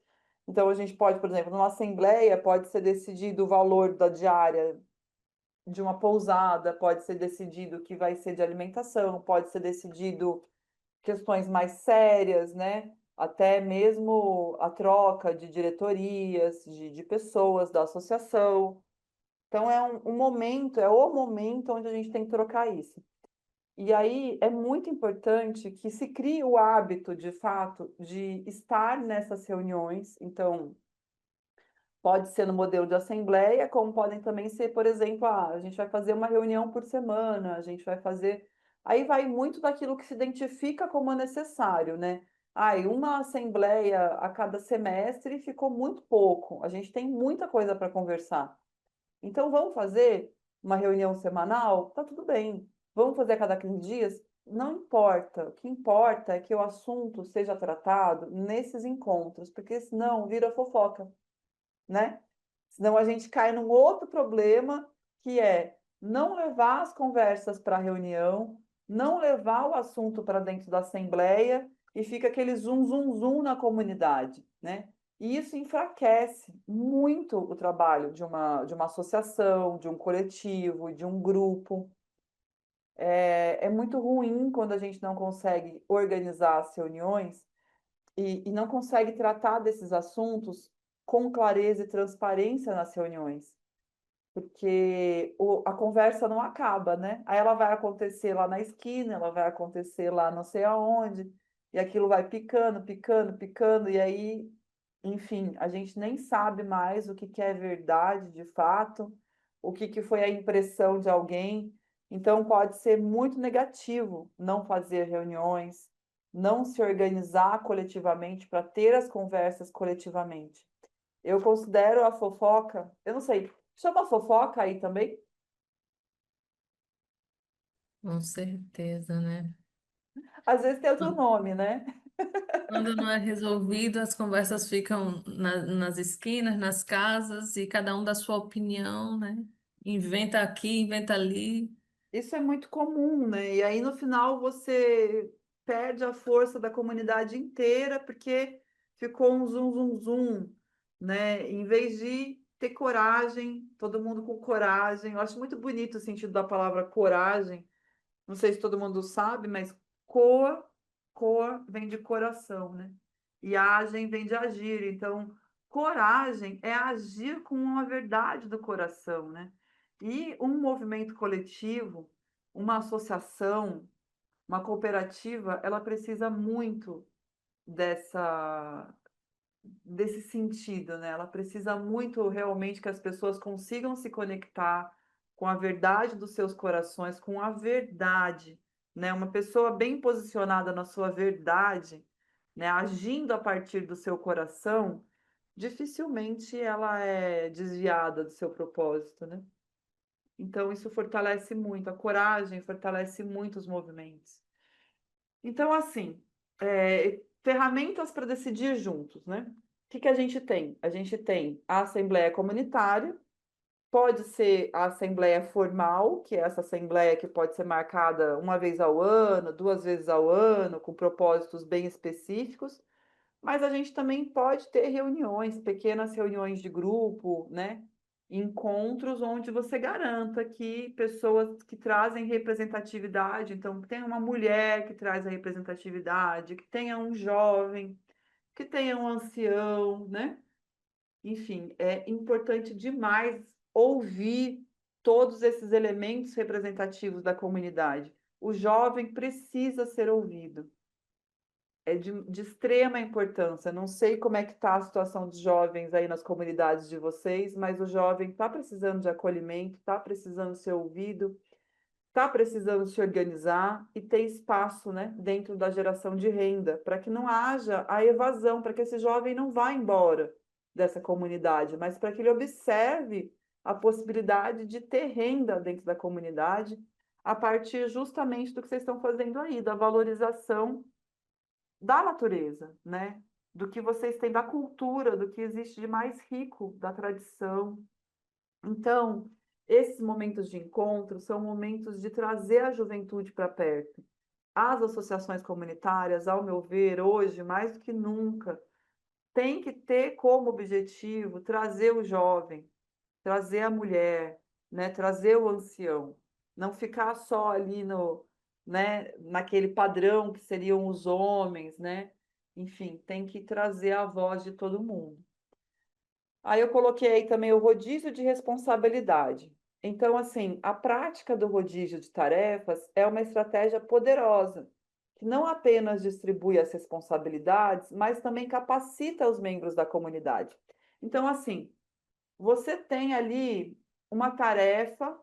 Então, a gente pode, por exemplo, numa assembleia, pode ser decidido o valor da diária de uma pousada, pode ser decidido o que vai ser de alimentação, pode ser decidido questões mais sérias, né? Até mesmo a troca de diretorias, de pessoas da associação. Então, é um momento, é o momento onde a gente tem que trocar isso. E aí é muito importante que se crie o hábito, de fato, de estar nessas reuniões. Então, pode ser no modelo de assembleia, como podem também ser, por exemplo, a gente vai fazer uma reunião por semana, a gente vai fazer. Aí vai muito daquilo que se identifica como necessário, né? Ai, uma assembleia a cada semestre ficou muito pouco. A gente tem muita coisa para conversar. Então, vamos fazer uma reunião semanal? Tá tudo bem. Vamos fazer a cada 15 dias? Não importa. O que importa é que o assunto seja tratado nesses encontros, porque senão vira fofoca, né? Senão a gente cai num outro problema, que é não levar as conversas para a reunião, não levar o assunto para dentro da assembleia e fica aquele zum, zum, zum na comunidade, né? E isso enfraquece muito o trabalho de uma associação, de um coletivo, de um grupo. É muito ruim quando a gente não consegue organizar as reuniões e não consegue tratar desses assuntos com clareza e transparência nas reuniões, porque a conversa não acaba, né? Aí ela vai acontecer lá na esquina, ela vai acontecer lá não sei aonde, e aquilo vai picando, picando, picando, e aí, enfim, a gente nem sabe mais o que que é verdade de fato, o que que foi a impressão de alguém. Então, pode ser muito negativo não fazer reuniões, não se organizar coletivamente para ter as conversas coletivamente. Eu considero a fofoca, eu não sei, chama fofoca aí também? Com certeza, né? Às vezes tem outro nome, né? Quando não é resolvido, as conversas ficam nas esquinas, nas casas, e cada um dá sua opinião, né? Inventa aqui, inventa ali. Isso é muito comum, né? E aí no final você perde a força da comunidade inteira porque ficou um zum, zum, zum, né? Em vez de ter coragem, todo mundo com coragem. Eu acho muito bonito o sentido da palavra coragem. Não sei se todo mundo sabe, mas cor, cor vem de coração, né? E agem vem de agir. Então, coragem é agir com a verdade do coração, né? E um movimento coletivo, uma associação, uma cooperativa, ela precisa muito dessa desse sentido, né? Ela precisa muito realmente que as pessoas consigam se conectar com a verdade dos seus corações, com a verdade, né? Uma pessoa bem posicionada na sua verdade, né? Agindo a partir do seu coração, dificilmente ela é desviada do seu propósito, né? Então, isso fortalece muito, a coragem fortalece muito os movimentos. Então, assim, ferramentas para decidir juntos, né? O que que a gente tem? A gente tem a assembleia comunitária, pode ser a assembleia formal, que é essa assembleia que pode ser marcada uma vez ao ano, duas vezes ao ano, com propósitos bem específicos, mas a gente também pode ter reuniões, pequenas reuniões de grupo, né? Encontros onde você garanta que pessoas que trazem representatividade, então tem uma mulher que traz a representatividade, que tenha um jovem, que tenha um ancião, né? Enfim, é importante demais ouvir todos esses elementos representativos da comunidade. O jovem precisa ser ouvido, é de extrema importância. Não sei como é que está a situação dos jovens aí nas comunidades de vocês, mas o jovem está precisando de acolhimento, está precisando ser ouvido, está precisando se organizar e ter espaço, né, dentro da geração de renda, para que não haja a evasão, para que esse jovem não vá embora dessa comunidade, mas para que ele observe a possibilidade de ter renda dentro da comunidade, a partir justamente do que vocês estão fazendo aí, da valorização da natureza, né? Do que vocês têm da cultura, do que existe de mais rico, da tradição. Então, esses momentos de encontro são momentos de trazer a juventude para perto. As associações comunitárias, ao meu ver, hoje, mais do que nunca, têm que ter como objetivo trazer o jovem, trazer a mulher, né, trazer o ancião, não ficar só ali no, né, naquele padrão que seriam os homens, né? Enfim, tem que trazer a voz de todo mundo. Aí eu coloquei aí também o rodízio de responsabilidade. Então, assim, a prática do rodízio de tarefas é uma estratégia poderosa, que não apenas distribui as responsabilidades, mas também capacita os membros da comunidade. Então, assim, você tem ali uma tarefa,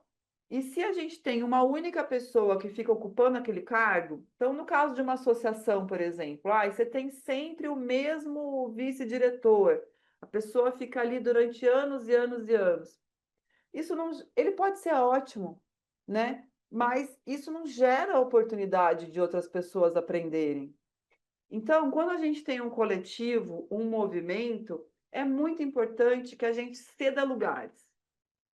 e se a gente tem uma única pessoa que fica ocupando aquele cargo, então, no caso de uma associação, por exemplo, você tem sempre o mesmo vice-diretor, a pessoa fica ali durante anos e anos e anos. Isso não, ele pode ser ótimo, né? Mas isso não gera oportunidade de outras pessoas aprenderem. Então, quando a gente tem um coletivo, um movimento, é muito importante que a gente ceda lugares.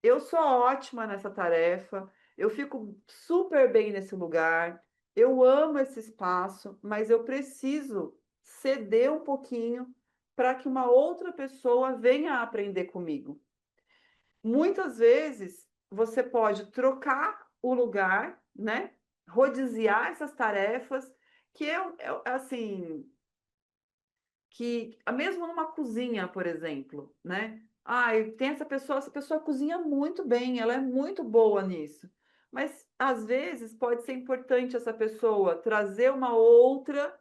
Eu sou ótima nessa tarefa, eu fico super bem nesse lugar, eu amo esse espaço, mas eu preciso ceder um pouquinho para que uma outra pessoa venha aprender comigo. Muitas vezes você pode trocar o lugar, né? rodiziar essas tarefas, que assim, que mesmo numa cozinha, por exemplo, né? Ah, e tem essa pessoa cozinha muito bem, ela é muito boa nisso. Mas às vezes pode ser importante essa pessoa trazer uma outra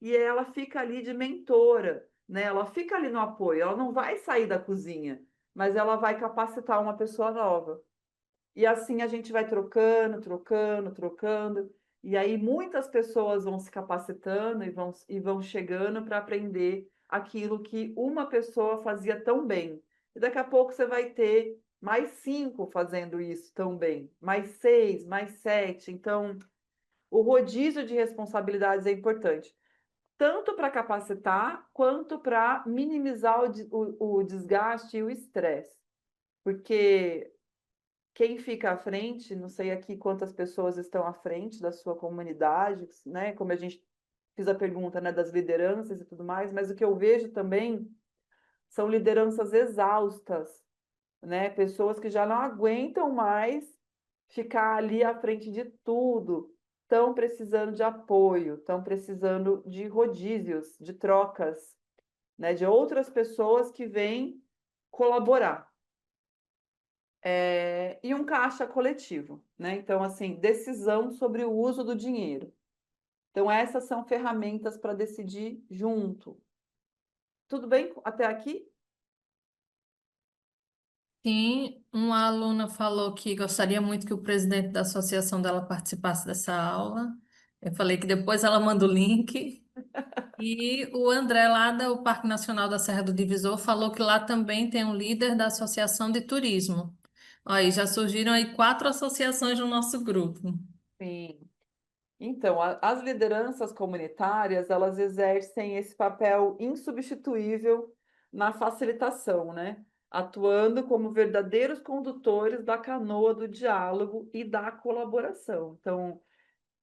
e ela fica ali de mentora, né? Ela fica ali no apoio, ela não vai sair da cozinha, mas ela vai capacitar uma pessoa nova. E assim a gente vai trocando, trocando, trocando. E aí muitas pessoas vão se capacitando e vão chegando para aprender aquilo que uma pessoa fazia tão bem. E daqui a pouco você vai ter mais 5 fazendo isso tão bem, mais 6, mais 7. Então, o rodízio de responsabilidades é importante, tanto para capacitar quanto para minimizar o desgaste e o estresse. Porque quem fica à frente, não sei aqui quantas pessoas estão à frente da sua comunidade, né? Como a gente fiz a pergunta, né, das lideranças e tudo mais, mas o que eu vejo também são lideranças exaustas, né? Pessoas que já não aguentam mais ficar ali à frente de tudo, estão precisando de apoio, estão precisando de rodízios, de trocas, né, de outras pessoas que vêm colaborar. E um caixa coletivo, né? Então, assim, decisão sobre o uso do dinheiro. Então, essas são ferramentas para decidir junto. Tudo bem até aqui? Sim, uma aluna falou que gostaria muito que o presidente da associação dela participasse dessa aula. Eu falei que depois ela manda o link. E o André, lá do Parque Nacional da Serra do Divisor, falou que lá também tem um líder da Associação de Turismo. Aí já surgiram aí 4 associações no nosso grupo. Sim. Então, as lideranças comunitárias, elas exercem esse papel insubstituível na facilitação, né? Atuando como verdadeiros condutores da canoa do diálogo e da colaboração. Então,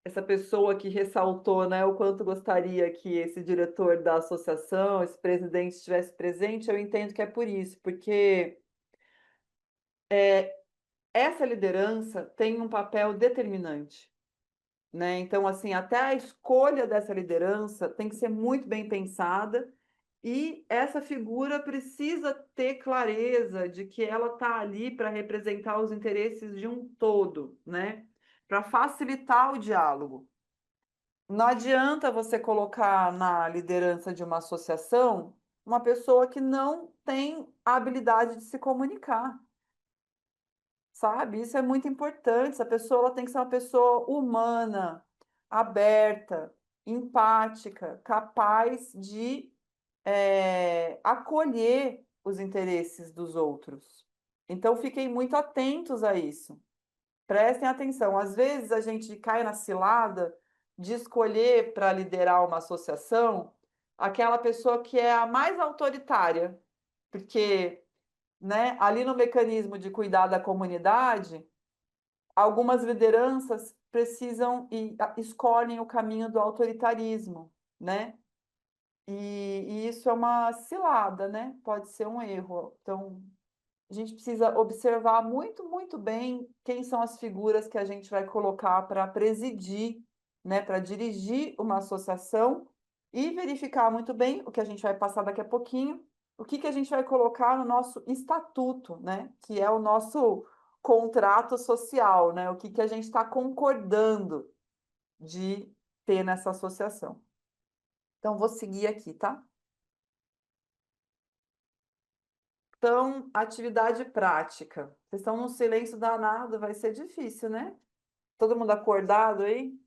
essa pessoa que ressaltou, né, o quanto gostaria que esse diretor da associação, esse presidente estivesse presente, eu entendo que é por isso, porque essa liderança tem um papel determinante, né? Então, assim, até a escolha dessa liderança tem que ser muito bem pensada e essa figura precisa ter clareza de que ela está ali para representar os interesses de um todo, né? Para facilitar o diálogo. Não adianta você colocar na liderança de uma associação uma pessoa que não tem a habilidade de se comunicar, sabe? Isso é muito importante. Essa pessoa ela tem que ser uma pessoa humana, aberta, empática, capaz de acolher os interesses dos outros. Então, fiquem muito atentos a isso. Prestem atenção. Às vezes a gente cai na cilada de escolher para liderar uma associação aquela pessoa que é a mais autoritária, porque, né, ali no mecanismo de cuidar da comunidade, algumas lideranças precisam e escolhem o caminho do autoritarismo, né? E isso é uma cilada, né? Pode ser um erro. Então, a gente precisa observar muito, muito bem quem são as figuras que a gente vai colocar para presidir, né, para dirigir uma associação e verificar muito bem o que a gente vai passar daqui a pouquinho, o que a gente vai colocar no nosso estatuto, né, que é o nosso contrato social, né, o que a gente está concordando de ter nessa associação. Então, vou seguir aqui, tá? Então, atividade prática. Vocês estão num silêncio danado, vai ser difícil, né? Todo mundo acordado aí?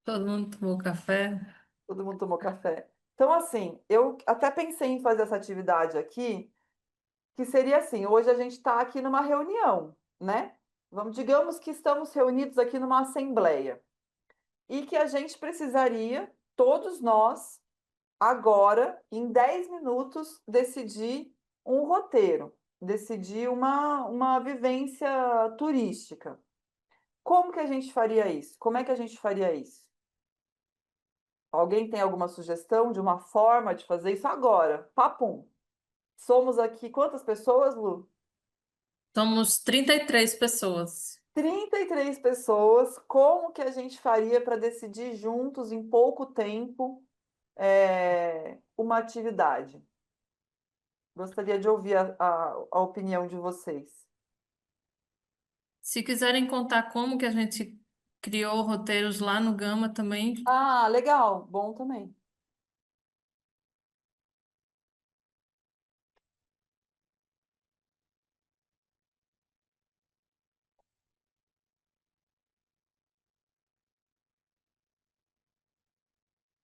Todo mundo tomou café? Todo mundo tomou café. Então, assim, eu até pensei em fazer essa atividade aqui, que seria assim: hoje a gente está aqui numa reunião, né? Digamos que estamos reunidos aqui numa assembleia e que a gente precisaria, todos nós, agora, em 10 minutos, decidir um roteiro, decidir uma vivência turística. Como que a gente faria isso? Como é que a gente faria isso? Alguém tem alguma sugestão de uma forma de fazer isso agora? Papum. Somos aqui quantas pessoas, Lu? Somos 33 pessoas. 33 pessoas, como que a gente faria para decidir juntos, em pouco tempo, uma atividade? Gostaria de ouvir a opinião de vocês. Se quiserem contar como que a gente criou roteiros lá no Gama também, Ah, legal, bom também.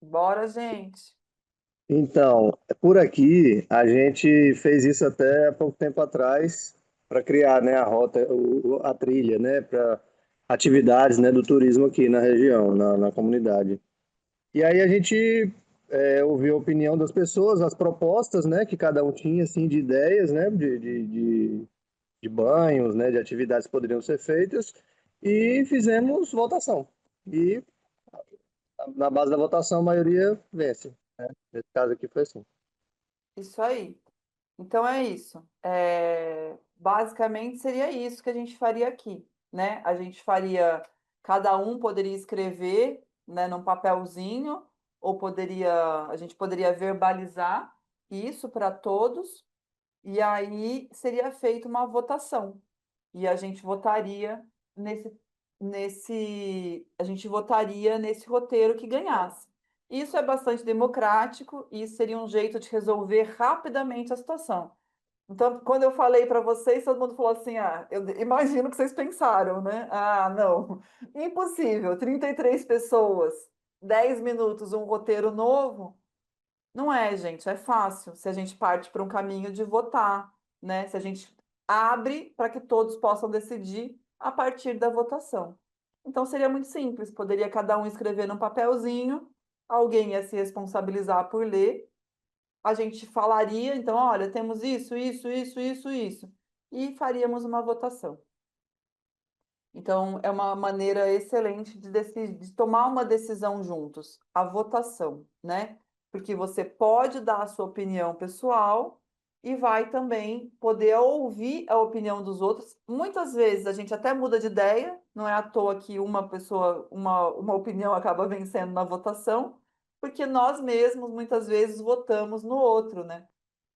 Bora, gente. Então, por aqui, a gente fez isso até há pouco tempo atrás para criar, né, a rota, a trilha, né, para atividades, né, do turismo aqui na região, na comunidade. E aí a gente ouviu a opinião das pessoas, as propostas, né, que cada um tinha, assim, de ideias, né, de banhos, né, de atividades que poderiam ser feitas, e fizemos votação. E na base da votação, a maioria vence. Nesse caso aqui foi assim. Isso aí. Então é isso. Basicamente seria isso que a gente faria aqui, né? A gente faria, cada um poderia escrever, né, num papelzinho, ou a gente poderia verbalizar isso para todos, e aí seria feita uma votação. E a gente votaria a gente votaria nesse roteiro que ganhasse. Isso é bastante democrático e seria um jeito de resolver rapidamente a situação. Então, quando eu falei para vocês, todo mundo falou assim: ah, eu imagino que vocês pensaram, né? Ah, não, impossível, 33 pessoas, 10 minutos, um roteiro novo. Não é, gente, é fácil se a gente parte para um caminho de votar, né? Se a gente abre para que todos possam decidir a partir da votação. Então seria muito simples, poderia cada um escrever num papelzinho, alguém ia se responsabilizar por ler, a gente falaria, então, olha, temos isso, e faríamos uma votação. Então, é uma maneira excelente de tomar uma decisão juntos, a votação, né? Porque você pode dar a sua opinião pessoal e vai também poder ouvir a opinião dos outros. Muitas vezes a gente até muda de ideia, não é à toa que uma pessoa, uma opinião acaba vencendo na votação, porque nós mesmos muitas vezes votamos no outro, né?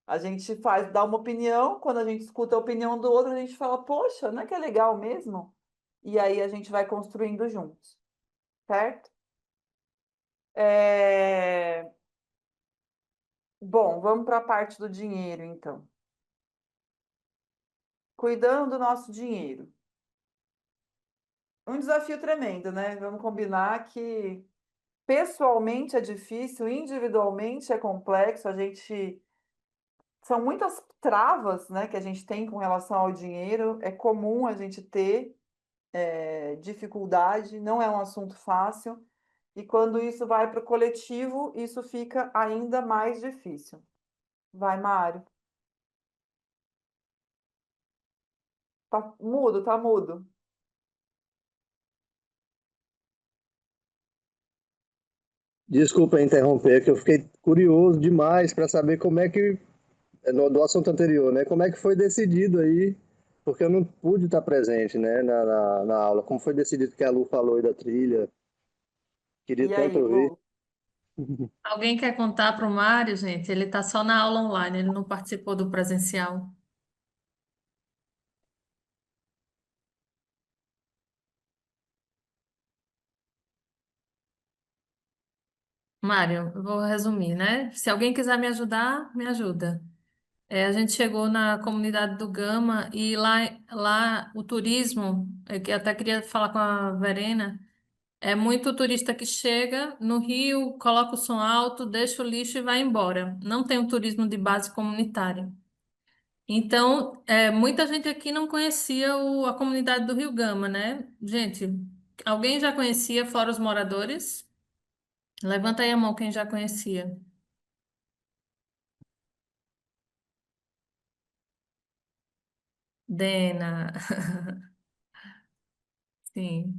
A gente dá uma opinião, quando a gente escuta a opinião do outro, a gente fala, poxa, não é que é legal mesmo? E aí a gente vai construindo juntos, certo? É, Bom, vamos para a parte do dinheiro, então. Cuidando do nosso dinheiro. Um desafio tremendo, né? Vamos combinar que pessoalmente é difícil, individualmente é complexo, a gente. São muitas travas, né, que a gente tem com relação ao dinheiro. É comum a gente ter dificuldade, não é um assunto fácil. E quando isso vai para o coletivo, isso fica ainda mais difícil. Vai, Mário. Tá mudo, tá mudo. Desculpa interromper, que eu fiquei curioso demais para saber como é que, do assunto anterior, né? Como é que foi decidido aí, porque eu não pude estar presente, né, na aula. Como foi decidido que a Lu falou aí da trilha? Queria E tanto aí, ouvir. Lu? alguém quer contar para o Mário, gente? Ele está só na aula online, ele não participou do presencial. Mário, eu vou resumir, né? Se alguém quiser me ajudar, me ajuda. A gente chegou na comunidade do Gama e lá o turismo, que eu até queria falar com a Verena, é muito turista que chega no Rio, coloca o som alto, deixa o lixo e vai embora. Não tem um turismo de base comunitária. Então, muita gente aqui não conhecia a comunidade do Rio Gama, né? Gente, alguém já conhecia fora os moradores? Levanta aí a mão quem já conhecia. Dena, sim.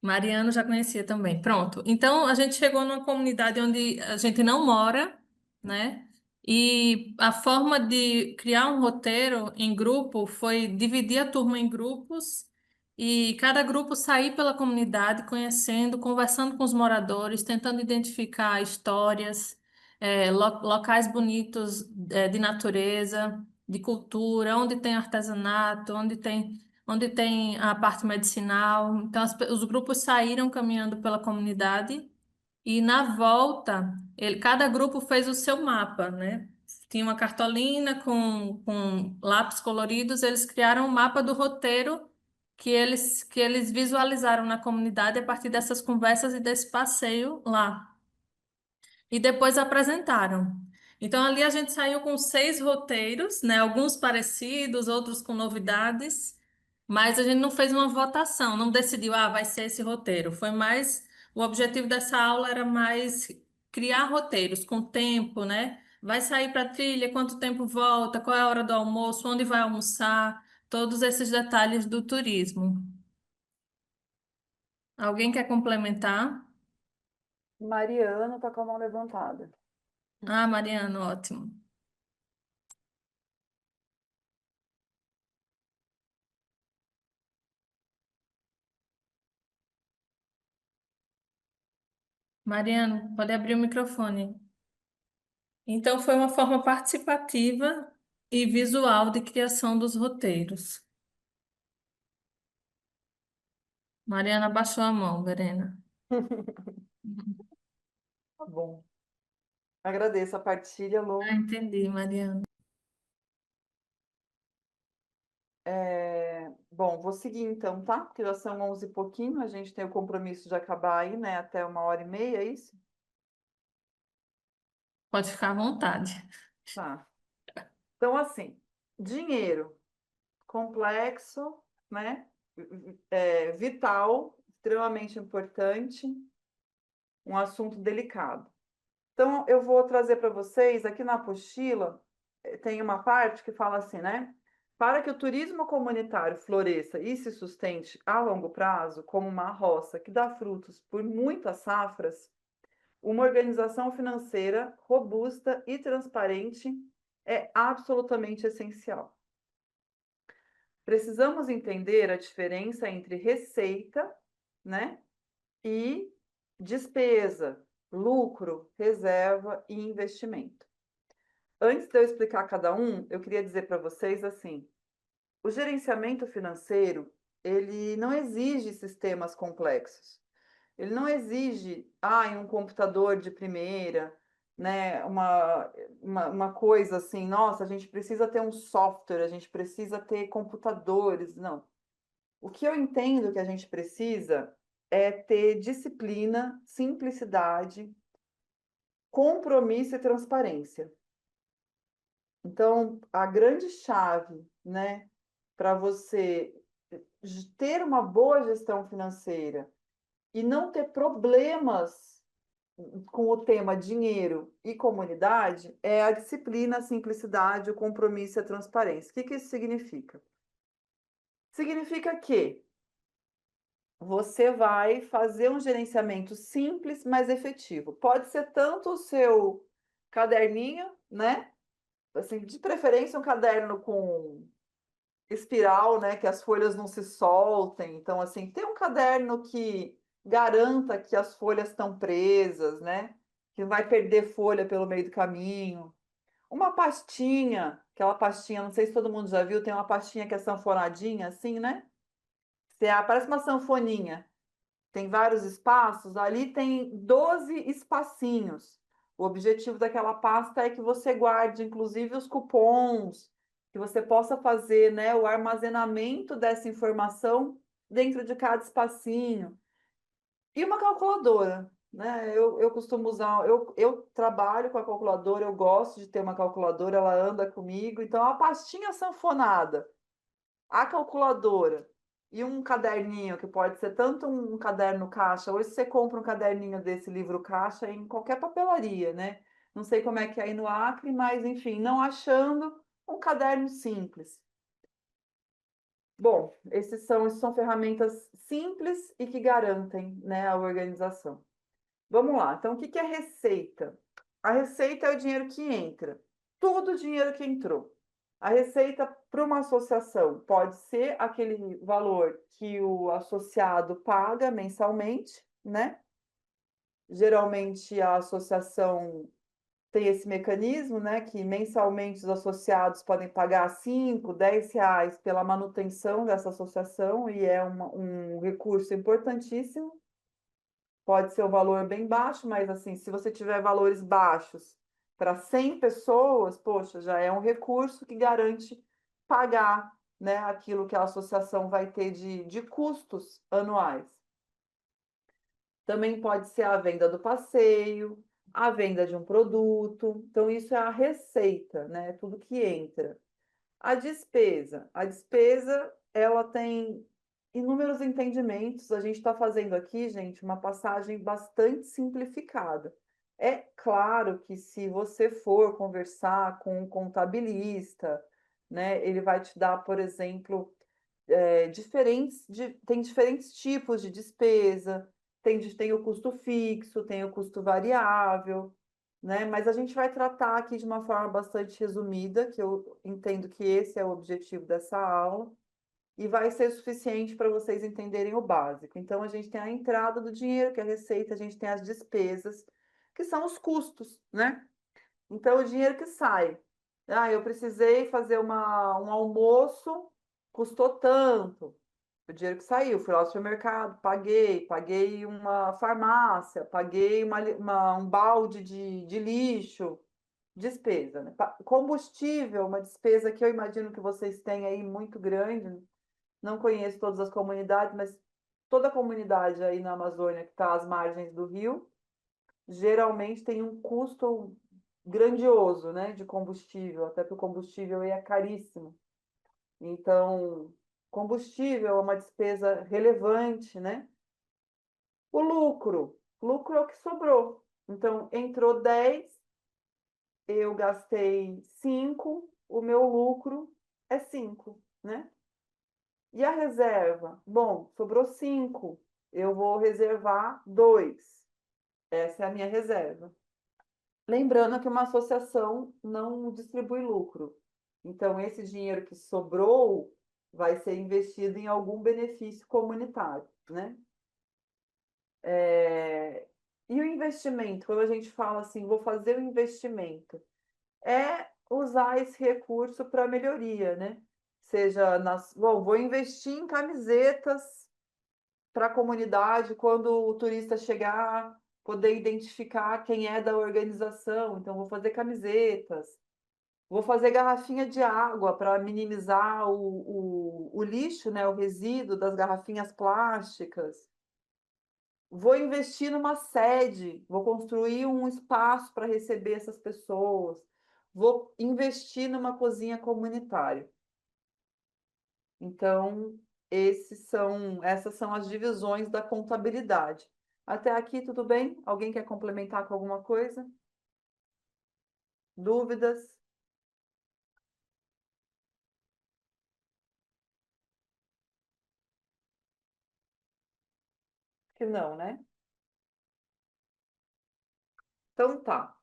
Mariano já conhecia também. Pronto. Então, a gente chegou numa comunidade onde a gente não mora, né? E a forma de criar um roteiro em grupo foi dividir a turma em grupos e cada grupo sair pela comunidade, conhecendo, conversando com os moradores, tentando identificar histórias, locais bonitos, de natureza, de cultura, onde tem artesanato, onde tem a parte medicinal. Então, os grupos saíram caminhando pela comunidade e na volta, cada grupo fez o seu mapa, né? Tinha uma cartolina com lápis coloridos, eles criaram um mapa do roteiro que eles visualizaram na comunidade a partir dessas conversas e desse passeio lá e depois apresentaram. Então, ali a gente saiu com 6 roteiros, né? Alguns parecidos, outros com novidades, mas a gente não fez uma votação, não decidiu, vai ser esse roteiro. Foi mais, o objetivo dessa aula era mais criar roteiros com tempo, né? Vai sair para trilha, quanto tempo volta, qual é a hora do almoço, onde vai almoçar, todos esses detalhes do turismo. Alguém quer complementar? Mariana está com a mão levantada. Ah, Mariana, ótimo. Mariano, pode abrir o microfone. Então, foi uma forma participativa e visual de criação dos roteiros. Mariana baixou a mão, Verena. Tá bom. Agradeço a partilha, Lô. Entendi, Mariana. Bom, vou seguir então, tá? Porque já são 11 e pouquinho, a gente tem o compromisso de acabar aí, né? Até 1h30, é isso? Pode ficar à vontade. Tá. Então, assim, dinheiro complexo, né? Vital, extremamente importante, um assunto delicado. Então, eu vou trazer para vocês, aqui na apostila, tem uma parte que fala assim, né? Para que o turismo comunitário floresça e se sustente a longo prazo, como uma roça que dá frutos por muitas safras, uma organização financeira robusta e transparente é absolutamente essencial. Precisamos entender a diferença entre receita, né, e despesa, lucro, reserva e investimento. Antes de eu explicar cada um, eu queria dizer para vocês assim: o gerenciamento financeiro, ele não exige sistemas complexos. Ele não exige, um computador de primeira, né, uma coisa assim, nossa, a gente precisa ter um software, a gente precisa ter computadores. Não. O que eu entendo que a gente precisa é ter disciplina, simplicidade, compromisso e transparência. Então, a grande chave, né, para você ter uma boa gestão financeira e não ter problemas com o tema dinheiro e comunidade é a disciplina, a simplicidade, o compromisso e a transparência. O que isso significa? Significa que você vai fazer um gerenciamento simples, mas efetivo. Pode ser tanto o seu caderninho, né? Assim, de preferência um caderno com espiral, né, que as folhas não se soltem. Então, assim, ter um caderno que garanta que as folhas estão presas, né? Que não vai perder folha pelo meio do caminho. Uma pastinha, aquela pastinha, não sei se todo mundo já viu, tem uma pastinha que é sanfonadinha, assim, né? Parece uma sanfoninha. Tem vários espaços, ali tem 12 espacinhos. O objetivo daquela pasta é que você guarde, inclusive, os cupons, que você possa fazer, né, o armazenamento dessa informação dentro de cada espacinho. E uma calculadora, né? Eu costumo usar, eu trabalho com a calculadora, eu gosto de ter uma calculadora, ela anda comigo. Então, a pastinha sanfonada, a calculadora e um caderninho, que pode ser tanto um caderno caixa, hoje você compra um caderninho desse livro caixa em qualquer papelaria, né? Não sei como é que é aí no Acre, mas enfim, não achando um caderno simples. Bom, essas são ferramentas simples e que garantem, né, a organização. Vamos lá, então o que é receita? A receita é o dinheiro que entra, todo o dinheiro que entrou. A receita para uma associação pode ser aquele valor que o associado paga mensalmente, né? Geralmente a associação tem esse mecanismo, né? Que mensalmente os associados podem pagar 5, 10 reais pela manutenção dessa associação, e é um recurso importantíssimo. Pode ser um valor bem baixo, mas assim, se você tiver valores baixos para 100 pessoas, poxa, já é um recurso que garante pagar, né, aquilo que a associação vai ter de custos anuais. Também pode ser a venda do passeio, a venda de um produto. Então, isso é a receita, né? Tudo que entra. A despesa, ela tem inúmeros entendimentos. A gente está fazendo aqui, gente, uma passagem bastante simplificada. É claro que se você for conversar com um contabilista, né, ele vai te dar, por exemplo, tem diferentes tipos de despesa, tem o custo fixo, tem o custo variável, né? Mas a gente vai tratar aqui de uma forma bastante resumida, que eu entendo que esse é o objetivo dessa aula, e vai ser suficiente para vocês entenderem o básico. Então, a gente tem a entrada do dinheiro, que é a receita, a gente tem as despesas, que são os custos, né? Então, o dinheiro que sai. Ah, eu precisei fazer um almoço, custou tanto. O dinheiro que saiu, fui lá no supermercado, paguei uma farmácia, paguei um balde de lixo, despesa, né? Combustível, uma despesa que eu imagino que vocês têm aí muito grande. Não conheço todas as comunidades, mas toda a comunidade aí na Amazônia que está às margens do rio, geralmente tem um custo grandioso, né, de combustível, até que o combustível aí é caríssimo. Então, combustível é uma despesa relevante, né? O lucro é o que sobrou. Então, entrou 10, eu gastei 5, o meu lucro é 5, né? E a reserva? Bom, sobrou 5, eu vou reservar 2. Essa é a minha reserva. Lembrando que uma associação não distribui lucro. Então, esse dinheiro que sobrou vai ser investido em algum benefício comunitário, né? E o investimento, quando a gente fala assim, vou fazer o investimento, é usar esse recurso para melhoria, né? Seja bom, vou investir em camisetas para a comunidade, quando o turista chegar, poder identificar quem é da organização. Então, vou fazer camisetas, vou fazer garrafinha de água para minimizar o lixo, né? O resíduo das garrafinhas plásticas. Vou investir numa sede, vou construir um espaço para receber essas pessoas, vou investir numa cozinha comunitária. Então, essas são as divisões da contabilidade. Até aqui, tudo bem? Alguém quer complementar com alguma coisa? Dúvidas? Que não, né? Então tá.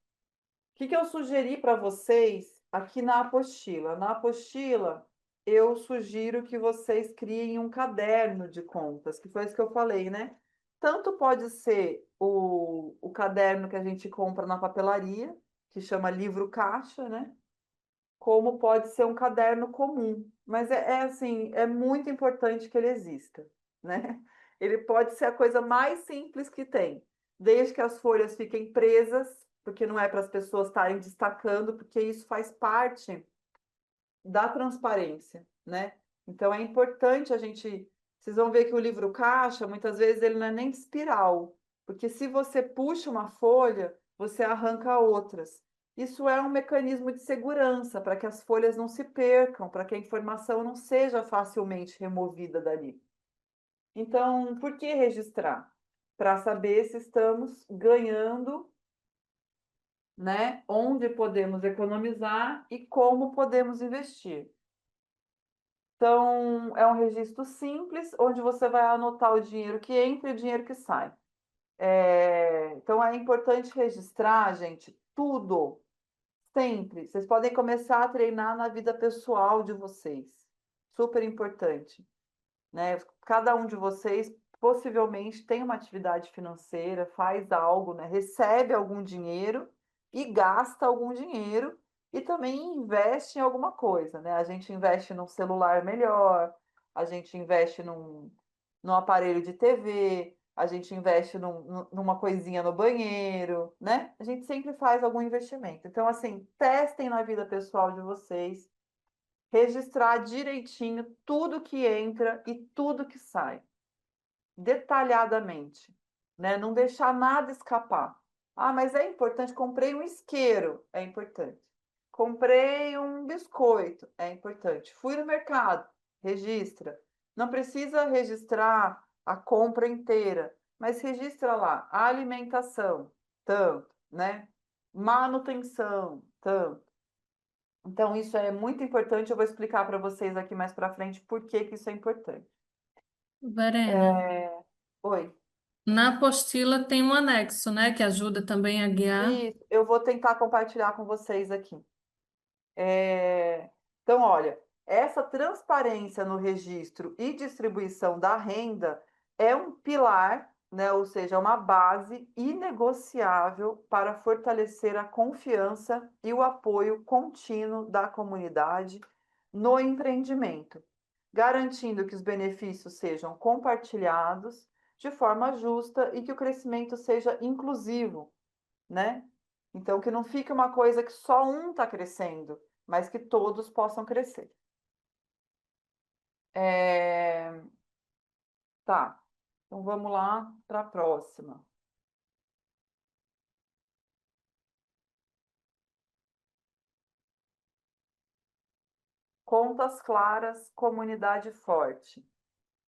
O que eu sugeri para vocês aqui na apostila? Na apostila, eu sugiro que vocês criem um caderno de contas, que foi isso que eu falei, né? Tanto pode ser o caderno que a gente compra na papelaria, que chama livro caixa, né? Como pode ser um caderno comum. Mas assim, é muito importante que ele exista, né? Ele pode ser a coisa mais simples que tem, desde que as folhas fiquem presas, porque não é para as pessoas estarem destacando, porque isso faz parte da transparência, né? Então é importante a gente. Vocês vão ver que o livro caixa, muitas vezes, ele não é nem de espiral, porque se você puxa uma folha, você arranca outras. Isso é um mecanismo de segurança para que as folhas não se percam, para que a informação não seja facilmente removida dali. Então, por que registrar? Para saber se estamos ganhando, né? Onde podemos economizar e como podemos investir. Então, é um registro simples, onde você vai anotar o dinheiro que entra e o dinheiro que sai. Então, é importante registrar, gente, tudo. sempre. Vocês podem começar a treinar na vida pessoal de vocês. Super importante, né? Cada um de vocês possivelmente tem uma atividade financeira, faz algo, né? Recebe algum dinheiro e gasta algum dinheiro e também investe em alguma coisa, né? A gente investe num celular melhor, a gente investe num aparelho de TV, a gente investe numa coisinha no banheiro, né? A gente sempre faz algum investimento. Então, assim, testem na vida pessoal de vocês, registrar direitinho tudo que entra e tudo que sai, detalhadamente, né? Não deixar nada escapar. Ah, mas é importante, comprei um isqueiro, é importante. Comprei um biscoito, é importante. Fui no mercado, registra. Não precisa registrar a compra inteira, mas registra lá a alimentação, tanto, né? Manutenção, tanto. Então, isso é muito importante. Eu vou explicar para vocês aqui mais para frente por que que isso é importante. Verena, Oi. na apostila tem um anexo, né, que ajuda também a guiar. Isso, eu vou tentar compartilhar com vocês aqui. Então, olha, essa transparência no registro e distribuição da renda é um pilar, né, ou seja, uma base inegociável para fortalecer a confiança e o apoio contínuo da comunidade no empreendimento, garantindo que os benefícios sejam compartilhados de forma justa e que o crescimento seja inclusivo, né? Então, que não fique uma coisa que só um está crescendo, mas que todos possam crescer. Tá, então vamos lá para a próxima. Contas claras, comunidade forte.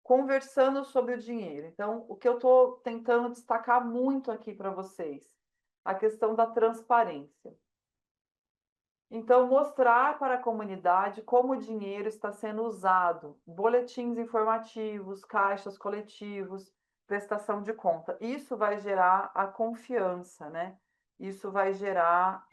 Conversando sobre o dinheiro. Então, o que eu estou tentando destacar muito aqui para vocês, a questão da transparência. Então, mostrar para a comunidade como o dinheiro está sendo usado, boletins informativos, caixas coletivos, prestação de conta. Isso vai gerar a confiança, né? Isso vai gerar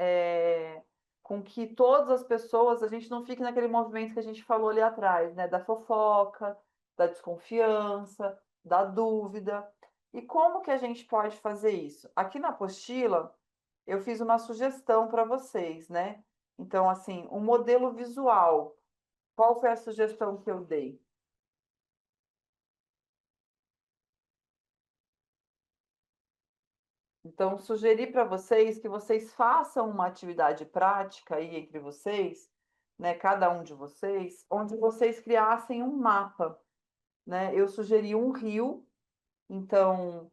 com que todas as pessoas, a gente não fique naquele movimento que a gente falou ali atrás, né? Da fofoca, da desconfiança, da dúvida. E como que a gente pode fazer isso? Aqui na apostila, eu fiz uma sugestão para vocês, né? Então, assim, um modelo visual. Qual foi a sugestão que eu dei? Então, sugeri para vocês que vocês façam uma atividade prática aí entre vocês, né, cada um de vocês, onde vocês criassem um mapa, né? Eu sugeri um rio, então,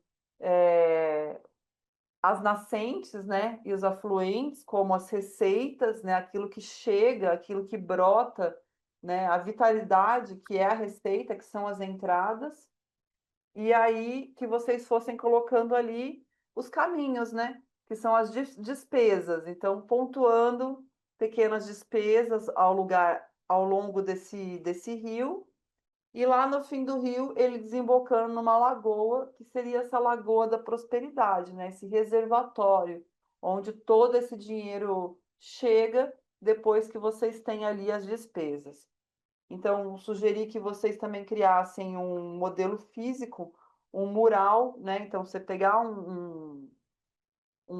as nascentes, né, e os afluentes, como as receitas, né, aquilo que chega, aquilo que brota, né, a vitalidade que é a receita, que são as entradas, e aí que vocês fossem colocando ali os caminhos, né, que são as despesas. Então, pontuando pequenas despesas ao longo desse rio, e lá no fim do rio, ele desembocando numa lagoa, que seria essa lagoa da prosperidade, né? Esse reservatório, onde todo esse dinheiro chega depois que vocês têm ali as despesas. Então, sugeri que vocês também criassem um modelo físico, um mural, né? Então, você pegar um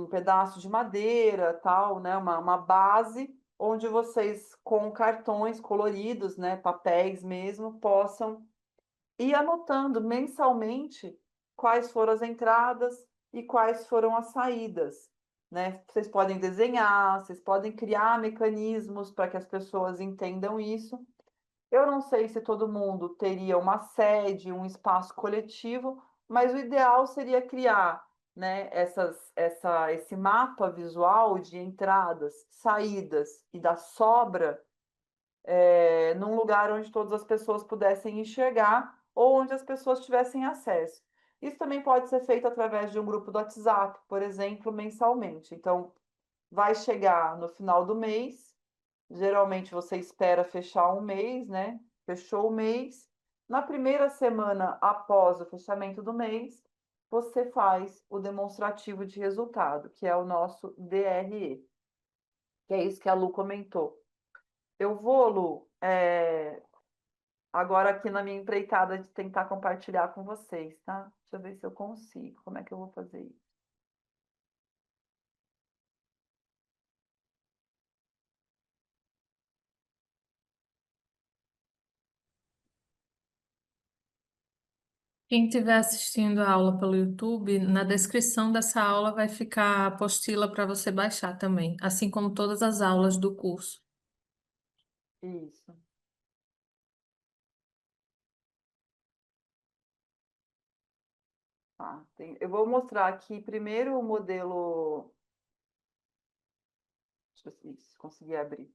pedaço de madeira, tal, né? Uma base onde vocês, com cartões coloridos, né? Papéis mesmo, possam e anotando mensalmente quais foram as entradas e quais foram as saídas, né? Vocês podem desenhar, vocês podem criar mecanismos para que as pessoas entendam isso. Eu não sei se todo mundo teria uma sede, um espaço coletivo, mas o ideal seria criar, né, esse mapa visual de entradas, saídas e da sobra num lugar onde todas as pessoas pudessem enxergar ou onde as pessoas tivessem acesso. Isso também pode ser feito através de um grupo do WhatsApp, por exemplo, mensalmente. Então, vai chegar no final do mês, geralmente você espera fechar um mês, né? Fechou o mês. Na primeira semana após o fechamento do mês, você faz o demonstrativo de resultado, que é o nosso DRE. que é isso que a Lu comentou. Eu vou, Lu, agora aqui na minha empreitada de tentar compartilhar com vocês, tá? Deixa eu ver se eu consigo. Como é que eu vou fazer isso? Quem estiver assistindo a aula pelo YouTube, na descrição dessa aula vai ficar a apostila para você baixar também, assim como todas as aulas do curso. Isso. Tá, eu vou mostrar aqui primeiro o modelo. Deixa eu ver se conseguir abrir.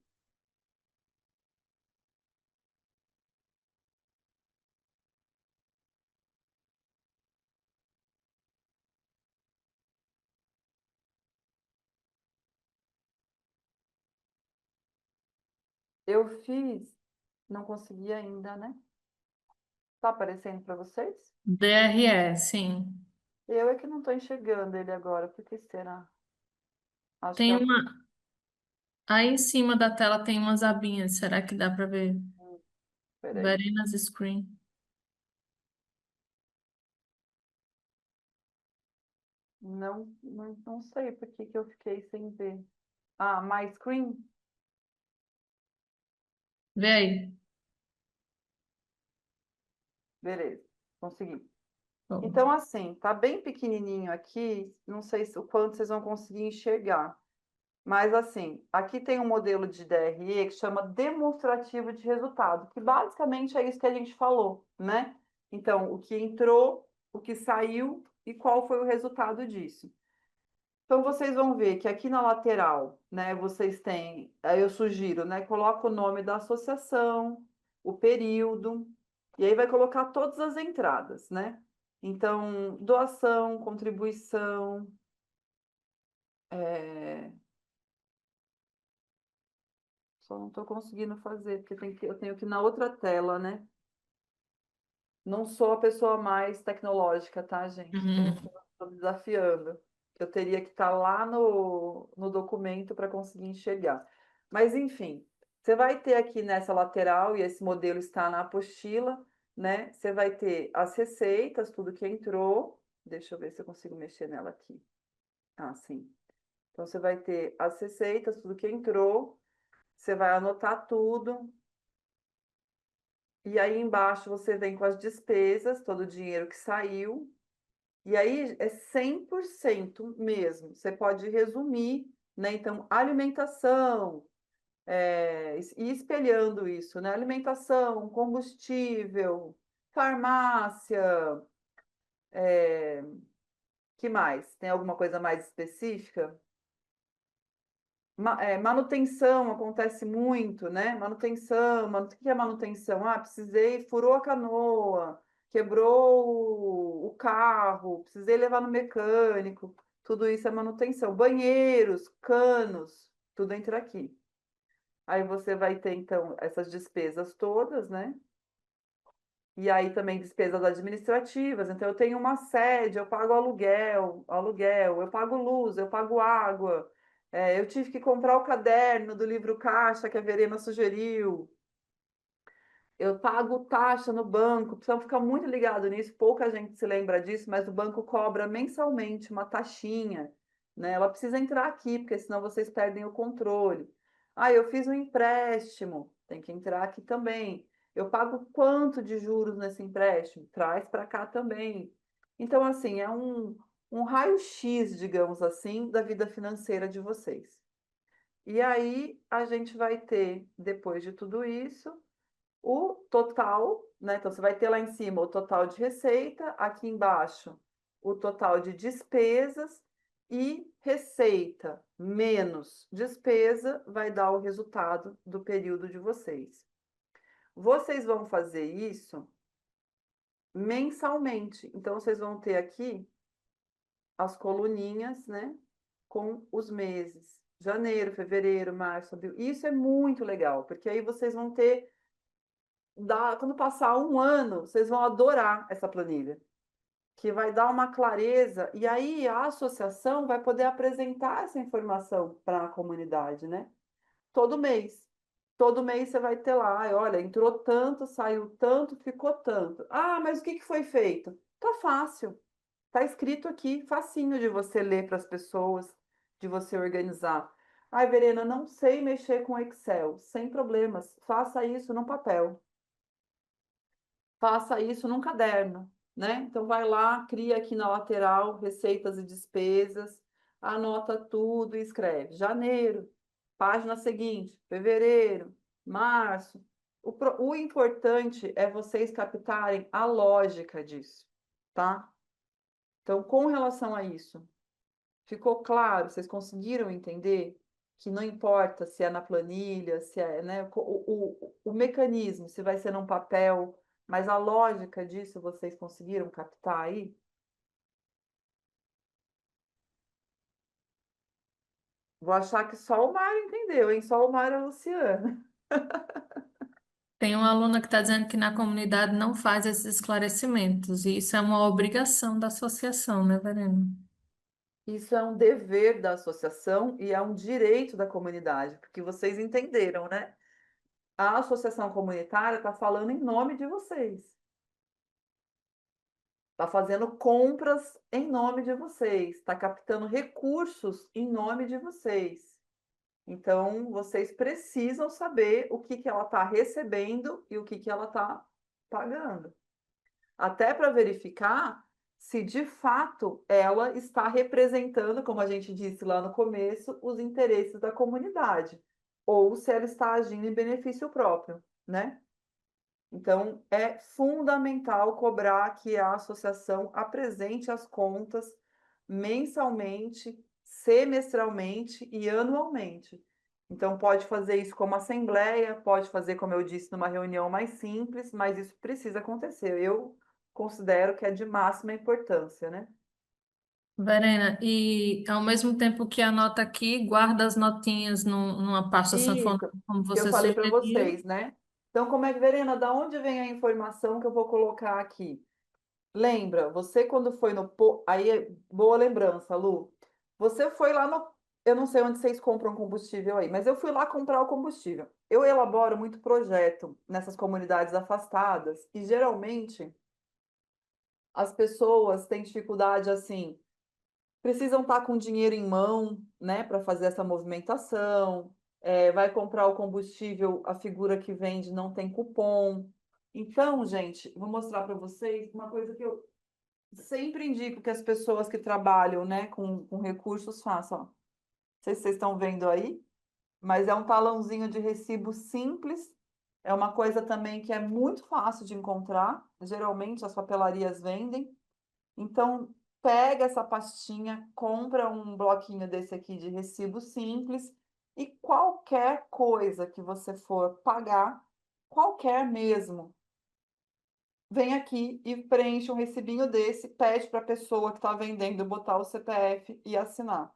Eu fiz, não consegui ainda, né? Tá aparecendo para vocês? DRE, sim. Eu é que não estou enxergando ele agora, por que será? Acho que Tem é. uma. Aí em cima da tela tem umas abinhas. Será que dá para ver? Peraí. Verena's Screen. Não sei por que que eu fiquei sem ver. Ah, My Screen? Vê aí. Beleza, consegui. Bom. Então, assim, tá bem pequenininho aqui, não sei o quanto vocês vão conseguir enxergar. Mas, assim, aqui tem um modelo de DRE que chama demonstrativo de resultado, que basicamente é isso que a gente falou, né? Então, o que entrou, o que saiu e qual foi o resultado disso. Então, vocês vão ver que aqui na lateral, né, vocês têm, aí eu sugiro, né, coloca o nome da associação, o período, e aí vai colocar todas as entradas, né? Então, doação, contribuição, é, só não estou conseguindo fazer, porque eu tenho que ir na outra tela, né? Não sou a pessoa mais tecnológica, tá, gente? Uhum. Estou me desafiando. Eu teria que estar lá no documento para conseguir enxergar. Mas, enfim, você vai ter aqui nessa lateral, e esse modelo está na apostila, né? Você vai ter as receitas, tudo que entrou. Deixa eu ver se eu consigo mexer nela aqui. Ah, sim. Então, você vai ter as receitas, tudo que entrou. Você vai anotar tudo. E aí embaixo você vem com as despesas, todo o dinheiro que saiu. E aí é 100% mesmo. Você pode resumir, né? Então, alimentação, e espelhando isso, né? Alimentação, combustível, farmácia, que mais? Tem alguma coisa mais específica? Manutenção acontece muito, né? Manutenção, o que é manutenção? Ah, precisei, furou a canoa, quebrou o carro, precisei levar no mecânico. Tudo isso é manutenção. Banheiros, canos, tudo entra aqui. Aí você vai ter, então, essas despesas todas, né? E aí também despesas administrativas. Então, eu tenho uma sede, eu pago aluguel, eu pago luz, eu pago água. Eu tive que comprar o caderno do livro Caixa que a Verena sugeriu. Eu pago taxa no banco, precisamos ficar muito ligado nisso. Pouca gente se lembra disso, mas o banco cobra mensalmente uma taxinha, né? Ela precisa entrar aqui, porque senão vocês perdem o controle. Ah, eu fiz um empréstimo, tem que entrar aqui também. Eu pago quanto de juros nesse empréstimo? Traz para cá também. Então, assim, é um raio-x, digamos assim, da vida financeira de vocês. E aí a gente vai ter, depois de tudo isso, o total, né? Então, você vai ter lá em cima o total de receita, aqui embaixo o total de despesas e receita menos despesa vai dar o resultado do período de vocês. Vocês vão fazer isso mensalmente. Então, vocês vão ter aqui as coluninhas, né? Com os meses. Janeiro, fevereiro, março, abril. Isso é muito legal, porque aí vocês vão ter quando passar um ano, vocês vão adorar essa planilha, que vai dar uma clareza, e aí a associação vai poder apresentar essa informação para a comunidade, né? todo mês. Todo mês você vai ter lá, "Ai, olha, entrou tanto, saiu tanto, ficou tanto. Ah, mas o que que foi feito? Tá fácil. Tá escrito aqui, facinho de você ler para as pessoas, de você organizar. Ai, Verena, não sei mexer com Excel. Sem problemas. Faça isso no papel. Faça isso num caderno, né? Então vai lá, cria aqui na lateral receitas e despesas, anota tudo e escreve. Janeiro, página seguinte, fevereiro, março. O importante é vocês captarem a lógica disso, tá? Então, com relação a isso, ficou claro? Vocês conseguiram entender que não importa se é na planilha, se é, né, o mecanismo, se vai ser num papel, mas a lógica disso vocês conseguiram captar aí? Vou achar que só o Mário entendeu, hein? Só o Mário e a Luciana. Tem uma aluna que está dizendo que na comunidade não faz esses esclarecimentos, e isso é uma obrigação da associação, né, Verena? Isso é um dever da associação e é um direito da comunidade, porque vocês entenderam, né? A associação comunitária está falando em nome de vocês. Está fazendo compras em nome de vocês, está captando recursos em nome de vocês. Então, vocês precisam saber o que que ela está recebendo e o que que ela está pagando. Até para verificar se de fato ela está representando, como a gente disse lá no começo, os interesses da comunidade, ou se ela está agindo em benefício próprio, né? Então, é fundamental cobrar que a associação apresente as contas mensalmente, semestralmente e anualmente. Então, pode fazer isso como assembleia, pode fazer, como eu disse, numa reunião mais simples, mas isso precisa acontecer. Eu considero que é de máxima importância, né? Verena, e ao mesmo tempo que anota aqui, guarda as notinhas numa pasta sanfonada, Isso como que eu você falei para sugeriu. vocês, né? Então, como é que, Verena, da onde vem a informação que eu vou colocar aqui? Lembra, você quando foi no. Aí, boa lembrança, Lu. Você foi lá no. Eu não sei onde vocês compram combustível aí, mas eu fui lá comprar o combustível. Eu elaboro muito projeto nessas comunidades afastadas e geralmente as pessoas têm dificuldade assim, precisam estar com dinheiro em mão, né, para fazer essa movimentação. Vai comprar o combustível, a figura que vende não tem cupom. Então, gente, vou mostrar para vocês uma coisa que eu sempre indico que as pessoas que trabalham, né, com recursos façam. Ó. Não sei se vocês estão vendo aí, mas é um talãozinho de recibo simples. É uma coisa também que é muito fácil de encontrar. Geralmente as papelarias vendem. Então, pega essa pastinha, compra um bloquinho desse aqui de recibo simples e qualquer coisa que você for pagar, qualquer mesmo, vem aqui e preenche um recibinho desse, pede para a pessoa que está vendendo botar o CPF e assinar.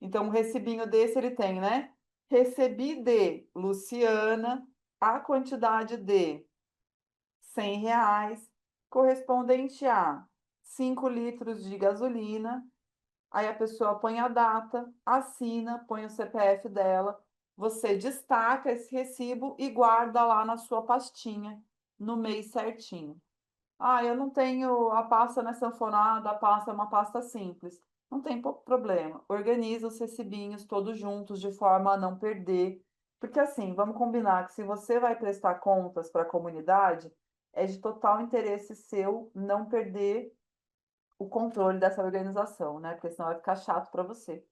Então, um recibinho desse ele tem, né? Recebi de Luciana a quantidade de R$ 100, correspondente a 5 litros de gasolina. Aí a pessoa põe a data, assina, põe o CPF dela, você destaca esse recibo e guarda lá na sua pastinha no mês certinho. Ah, eu não tenho a pasta não é sanfonada, a pasta é uma pasta simples. Não tem problema. Organiza os recibinhos todos juntos de forma a não perder. Porque assim, vamos combinar que se você vai prestar contas para a comunidade, é de total interesse seu não perder o controle dessa organização, né? Porque senão vai ficar chato para você.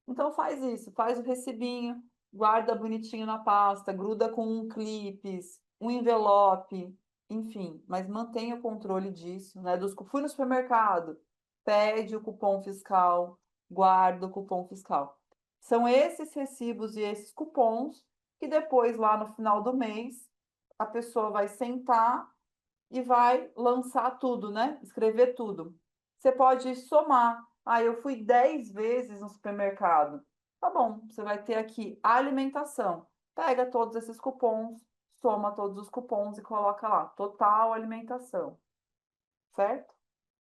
Então faz isso, faz o recibinho, guarda bonitinho na pasta, gruda com um clipes, um envelope, enfim, mas mantenha o controle disso, né? Fui no supermercado, pede o cupom fiscal, guarda o cupom fiscal. São esses recibos e esses cupons que depois, lá no final do mês, a pessoa vai sentar e vai lançar tudo, né? Escrever tudo. Você pode somar. Ah, eu fui 10 vezes no supermercado. Tá bom, você vai ter aqui a alimentação. Pega todos esses cupons, soma todos os cupons e coloca lá, total alimentação, certo?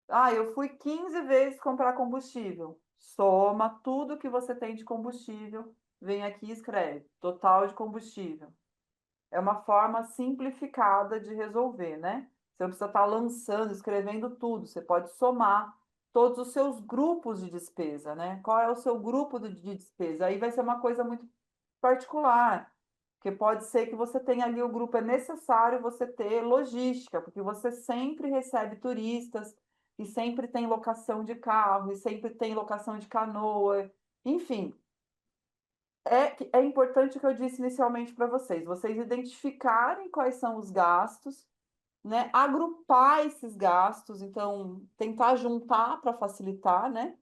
Ah, eu fui 15 vezes comprar combustível. Soma tudo que você tem de combustível vem aqui e escreve total de combustível. É uma forma simplificada de resolver, né? Você não precisa estar lançando, escrevendo tudo. Você pode somar todos os seus grupos de despesa, né? Qual é o seu grupo de despesa? Aí vai ser uma coisa muito particular, porque pode ser que você tenha ali o grupo, é necessário você ter logística, porque você sempre recebe turistas, e sempre tem locação de carro, e sempre tem locação de canoa, enfim, é importante o que eu disse inicialmente para vocês identificarem quais são os gastos, né? Agrupar esses gastos, então tentar juntar para facilitar, né?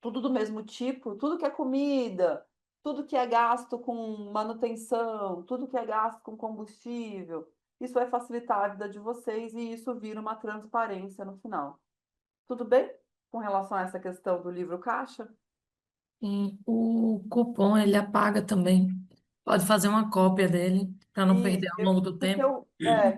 Tudo do mesmo tipo, tudo que é comida, tudo que é gasto com manutenção, tudo que é gasto com combustível. Isso vai facilitar a vida de vocês e isso vira uma transparência no final. Tudo bem com relação a essa questão do livro caixa? E o cupom ele apaga também. Pode fazer uma cópia dele para não perder Isso. ao longo do tempo.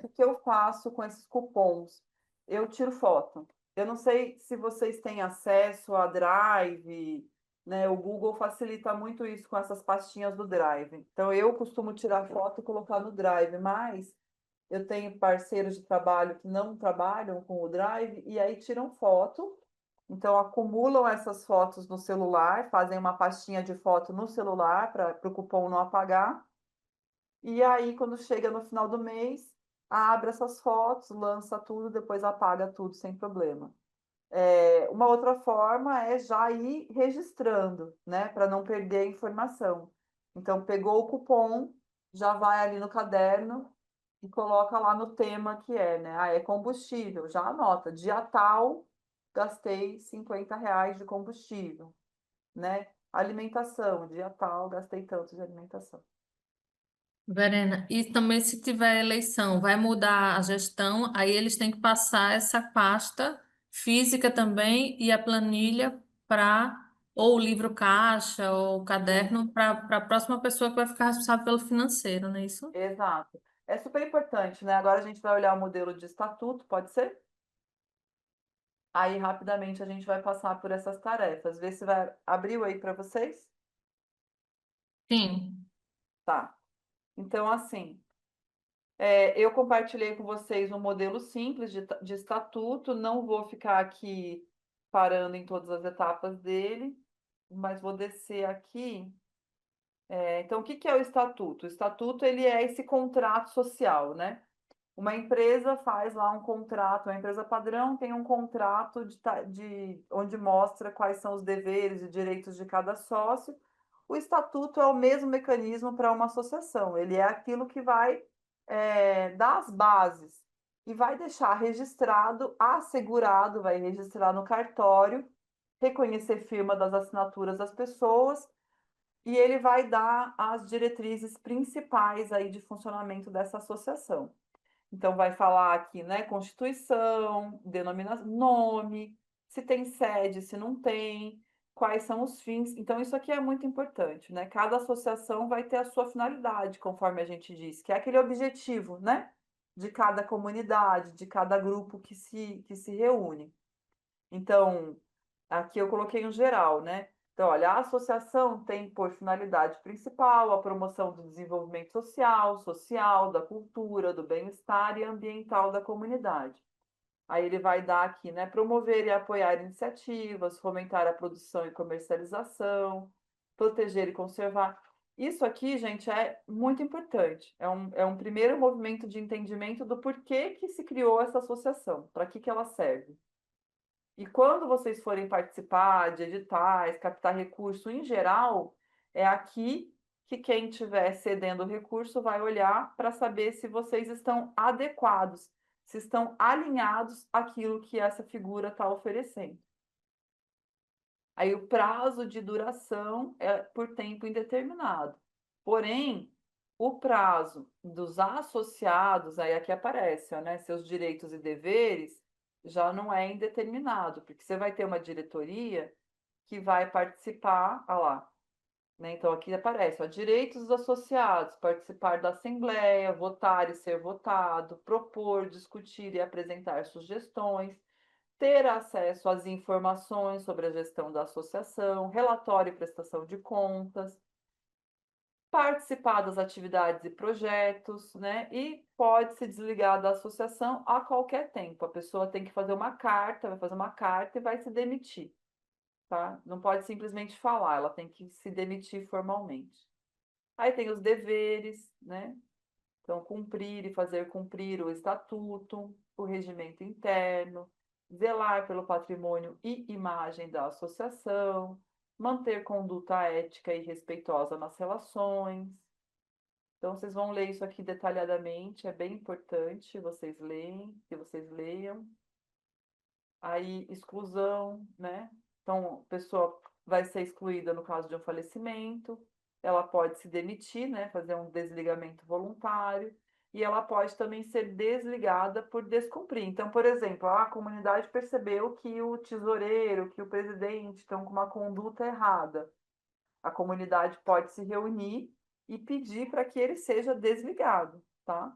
O que eu faço com esses cupons? Eu tiro foto. Eu não sei se vocês têm acesso a Drive, né? O Google facilita muito isso com essas pastinhas do Drive. Então, eu costumo tirar foto e colocar no Drive, mas eu tenho parceiros de trabalho que não trabalham com o Drive e aí tiram foto. Então, acumulam essas fotos no celular, fazem uma pastinha de foto no celular para o cupom não apagar. E aí, quando chega no final do mês, abre essas fotos, lança tudo, depois apaga tudo sem problema. Uma outra forma é já ir registrando, né, para não perder a informação. Então, pegou o cupom, já vai ali no caderno e coloca lá no tema que é, né? Ah, é combustível, já anota, dia tal, gastei R$ 50 de combustível, né? Alimentação, dia tal, gastei tanto de alimentação. Verena, e também se tiver eleição, vai mudar a gestão, aí eles têm que passar essa pasta física também e a planilha para ou o livro caixa ou o Sim. caderno para a próxima pessoa que vai ficar responsável pelo financeiro, não é isso? Exato. É super importante, né? Agora a gente vai olhar o modelo de estatuto, pode ser? Aí rapidamente a gente vai passar por essas tarefas. Vê se vai abriu aí para vocês? Sim. Tá. Então, assim, eu compartilhei com vocês um modelo simples de estatuto. Não vou ficar aqui parando em todas as etapas dele, mas vou descer aqui. Então, o que que é o estatuto? O estatuto ele é esse contrato social, né? Uma empresa faz lá um contrato, uma empresa padrão tem um contrato onde mostra quais são os deveres e direitos de cada sócio. O estatuto é o mesmo mecanismo para uma associação, ele é aquilo que vai dar as bases e vai deixar registrado, assegurado, vai registrar no cartório, reconhecer firma das assinaturas das pessoas e ele vai dar as diretrizes principais aí de funcionamento dessa associação. Então, vai falar aqui, né? Constituição, denominação, nome, se tem sede, se não tem, quais são os fins. Então, isso aqui é muito importante, né? Cada associação vai ter a sua finalidade, conforme a gente disse, que é aquele objetivo, né? De cada comunidade, de cada grupo que se reúne. Então, aqui eu coloquei um geral, né? Então, olha, a associação tem por finalidade principal a promoção do desenvolvimento social, da cultura, do bem-estar e ambiental da comunidade. Aí ele vai dar aqui, né? Promover e apoiar iniciativas, fomentar a produção e comercialização, proteger e conservar. Isso aqui, gente, é muito importante. É um primeiro movimento de entendimento do porquê que se criou essa associação, para que ela serve. E quando vocês forem participar de editais, captar recurso em geral, é aqui que quem estiver cedendo o recurso vai olhar para saber se vocês estão adequados, se estão alinhados àquilo que essa figura está oferecendo. Aí o prazo de duração é por tempo indeterminado. Porém, o prazo dos associados, aí aqui aparece, ó, né, seus direitos e deveres, já não é indeterminado, porque você vai ter uma diretoria que vai participar, olha lá, né? Então aqui aparece, ó, direitos dos associados, participar da assembleia, votar e ser votado, propor, discutir e apresentar sugestões, ter acesso às informações sobre a gestão da associação, relatório e prestação de contas. participar das atividades e projetos, né? E pode se desligar da associação a qualquer tempo. A pessoa tem que fazer uma carta, vai fazer uma carta e vai se demitir, tá? Não pode simplesmente falar, ela tem que se demitir formalmente. Aí tem os deveres, né? Então, cumprir e fazer cumprir o estatuto, o regimento interno, zelar pelo patrimônio e imagem da associação, manter conduta ética e respeitosa nas relações. Então, vocês vão ler isso aqui detalhadamente, é bem importante vocês leem, que vocês leiam. Aí, exclusão, né? Então, a pessoa vai ser excluída no caso de um falecimento, ela pode se demitir, né? Fazer um desligamento voluntário, e ela pode também ser desligada por descumprir. Então, por exemplo, a comunidade percebeu que o tesoureiro, que o presidente estão com uma conduta errada. A comunidade pode se reunir e pedir para que ele seja desligado, tá?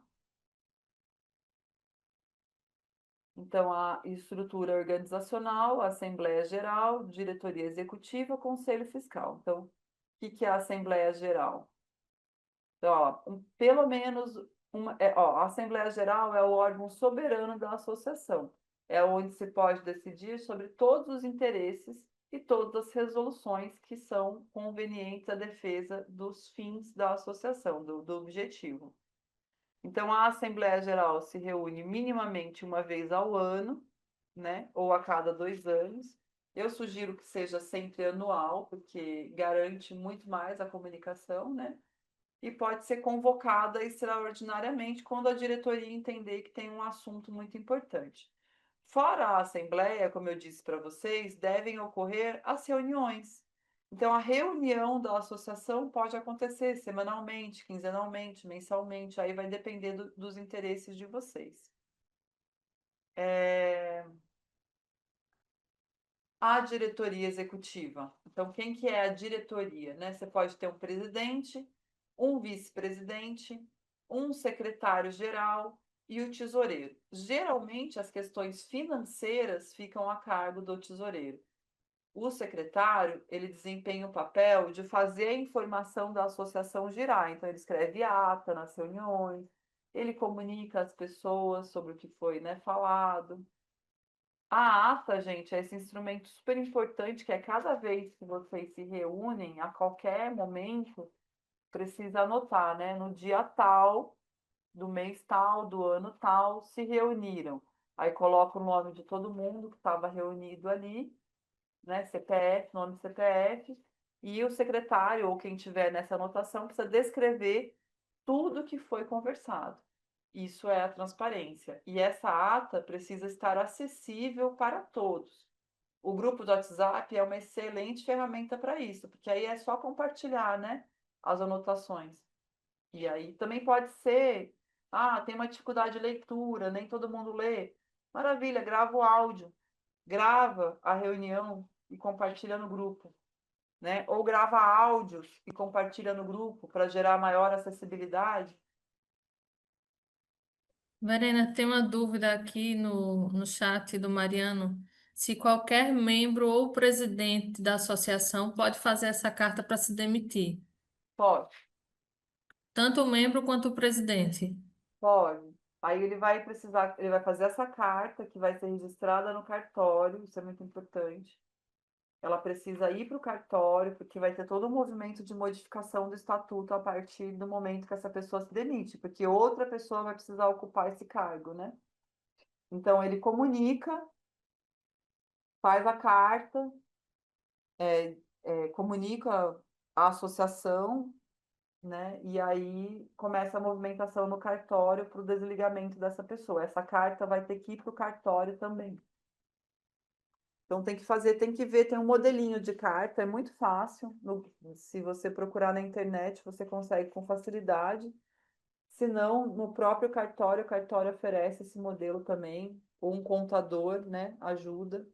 Então, a estrutura organizacional, a Assembleia Geral, Diretoria Executiva, Conselho Fiscal. Então, o que que é a Assembleia Geral? Então, ó, pelo menos a Assembleia Geral é o órgão soberano da associação. É onde se pode decidir sobre todos os interesses e todas as resoluções que são convenientes à defesa dos fins da associação, do objetivo. Então, a Assembleia Geral se reúne minimamente uma vez ao ano, né? Ou a cada 2 anos. Eu sugiro que seja sempre anual, porque garante muito mais a comunicação, né? E pode ser convocada extraordinariamente quando a diretoria entender que tem um assunto muito importante. Fora a assembleia, como eu disse para vocês, devem ocorrer as reuniões. Então, a reunião da associação pode acontecer semanalmente, quinzenalmente, mensalmente, aí vai depender dos interesses de vocês. A diretoria executiva. Então, quem que é a diretoria, né? Você pode ter um presidente, um vice-presidente, um secretário-geral e o tesoureiro. Geralmente, as questões financeiras ficam a cargo do tesoureiro. O secretário, ele desempenha o papel de fazer a informação da associação girar. Então, ele escreve ata nas reuniões, ele comunica às pessoas sobre o que foi, né, falado. A ata, gente, é esse instrumento super importante que é cada vez que vocês se reúnem, a qualquer momento, precisa anotar, né? No dia tal, do mês tal, do ano tal, se reuniram. Aí coloca o nome de todo mundo que estava reunido ali, né? CPF, nome CPF, e o secretário ou quem tiver nessa anotação precisa descrever tudo que foi conversado. Isso é a transparência. E essa ata precisa estar acessível para todos. O grupo do WhatsApp é uma excelente ferramenta para isso, porque aí é só compartilhar, né, as anotações. E aí também pode ser, tem uma dificuldade de leitura, nem todo mundo lê. Maravilha, grava o áudio, grava a reunião e compartilha no grupo, né? Ou grava áudios e compartilha no grupo para gerar maior acessibilidade. Verena, tem uma dúvida aqui no chat do Mariano. Se qualquer membro ou presidente da associação pode fazer essa carta para se demitir, Pode. tanto o membro quanto o presidente. Pode. Aí ele vai precisar, ele vai fazer essa carta que vai ser registrada no cartório, isso é muito importante. Ela precisa ir para o cartório, porque vai ter todo um movimento de modificação do estatuto a partir do momento que essa pessoa se demite, porque outra pessoa vai precisar ocupar esse cargo, né? Então ele comunica, faz a carta, comunica a associação, né? E aí começa a movimentação no cartório para o desligamento dessa pessoa. Essa carta vai ter que ir para o cartório também. Então tem que fazer, tem que ver, tem um modelinho de carta, é muito fácil. Se você procurar na internet, você consegue com facilidade. Se não, no próprio cartório, o cartório oferece esse modelo também, ou um contador, né? Ajuda.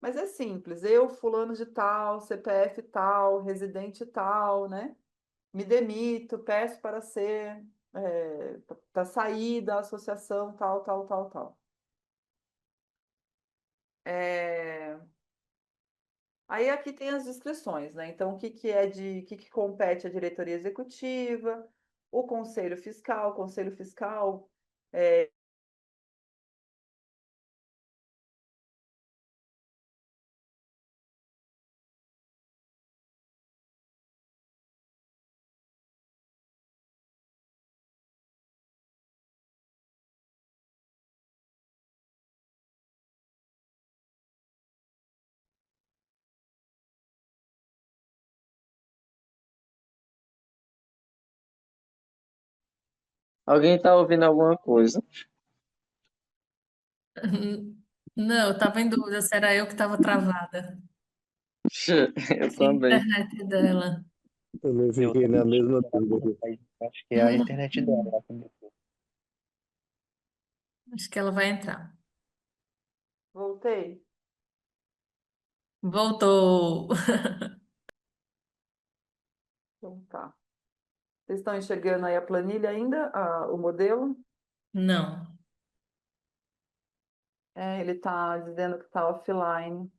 Mas é simples, eu, fulano de tal, CPF tal, residente tal, né? Me demito, peço para ser, para sair da associação tal, tal, tal, tal. Aí aqui tem as descrições, né? Então, o que compete à diretoria executiva, o conselho fiscal Alguém está ouvindo alguma coisa? Não, eu estava em dúvida se era eu que estava travada. Eu Se a também. internet dela. Também Eu fiquei na mesma dúvida. acho que é a internet dela. Acho que ela vai entrar. voltei. Voltou. Então tá. Vocês estão enxergando aí a planilha ainda, o modelo? Não. Ele está dizendo que está offline.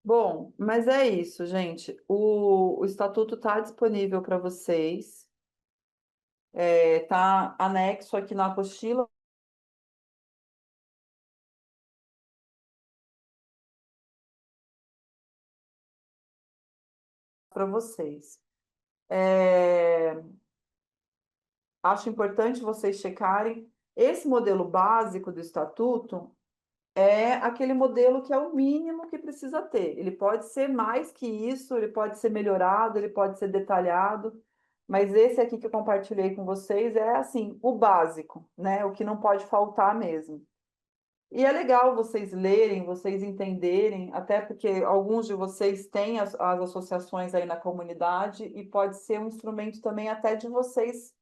Bom, mas é isso, gente. O estatuto está disponível para vocês. Está anexo aqui na apostila para vocês. É, acho importante vocês checarem. Esse modelo básico do estatuto é aquele modelo que é o mínimo que precisa ter. Ele pode ser mais que isso, ele pode ser melhorado, ele pode ser detalhado, mas esse aqui que eu compartilhei com vocês é assim, o básico, né? O que não pode faltar mesmo. E é legal vocês lerem, vocês entenderem, até porque alguns de vocês têm as associações aí na comunidade e pode ser um instrumento também até de vocês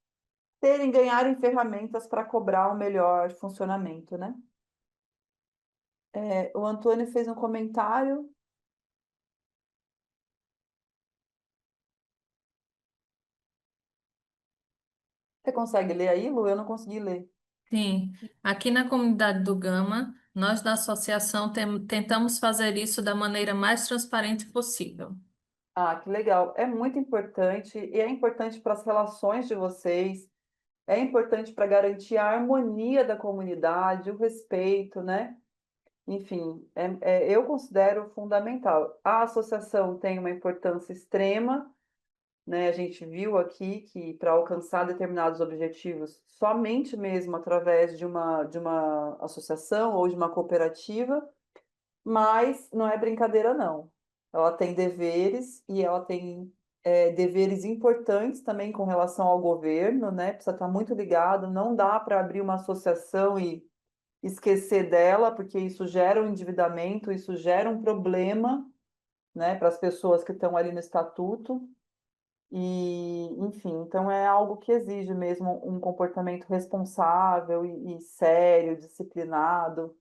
ganharem ferramentas para cobrar o melhor funcionamento, né? O Antônio fez um comentário. Você consegue ler aí, Lu? Eu não consegui ler. Sim. Aqui na comunidade do Gama, nós da associação tentamos fazer isso da maneira mais transparente possível. Ah, que legal. É muito importante e é importante para as relações de vocês, é importante para garantir a harmonia da comunidade, o respeito, né? Enfim, eu considero fundamental. A associação tem uma importância extrema, né? A gente viu aqui que para alcançar determinados objetivos, somente mesmo através de uma associação ou de uma cooperativa, mas não é brincadeira, não. Ela tem deveres e ela tem deveres importantes também com relação ao governo, né? Precisa estar muito ligado, não dá para abrir uma associação e esquecer dela, porque isso gera um endividamento, isso gera um problema, né, para as pessoas que estão ali no estatuto. E, enfim, então é algo que exige mesmo um comportamento responsável e sério, disciplinado.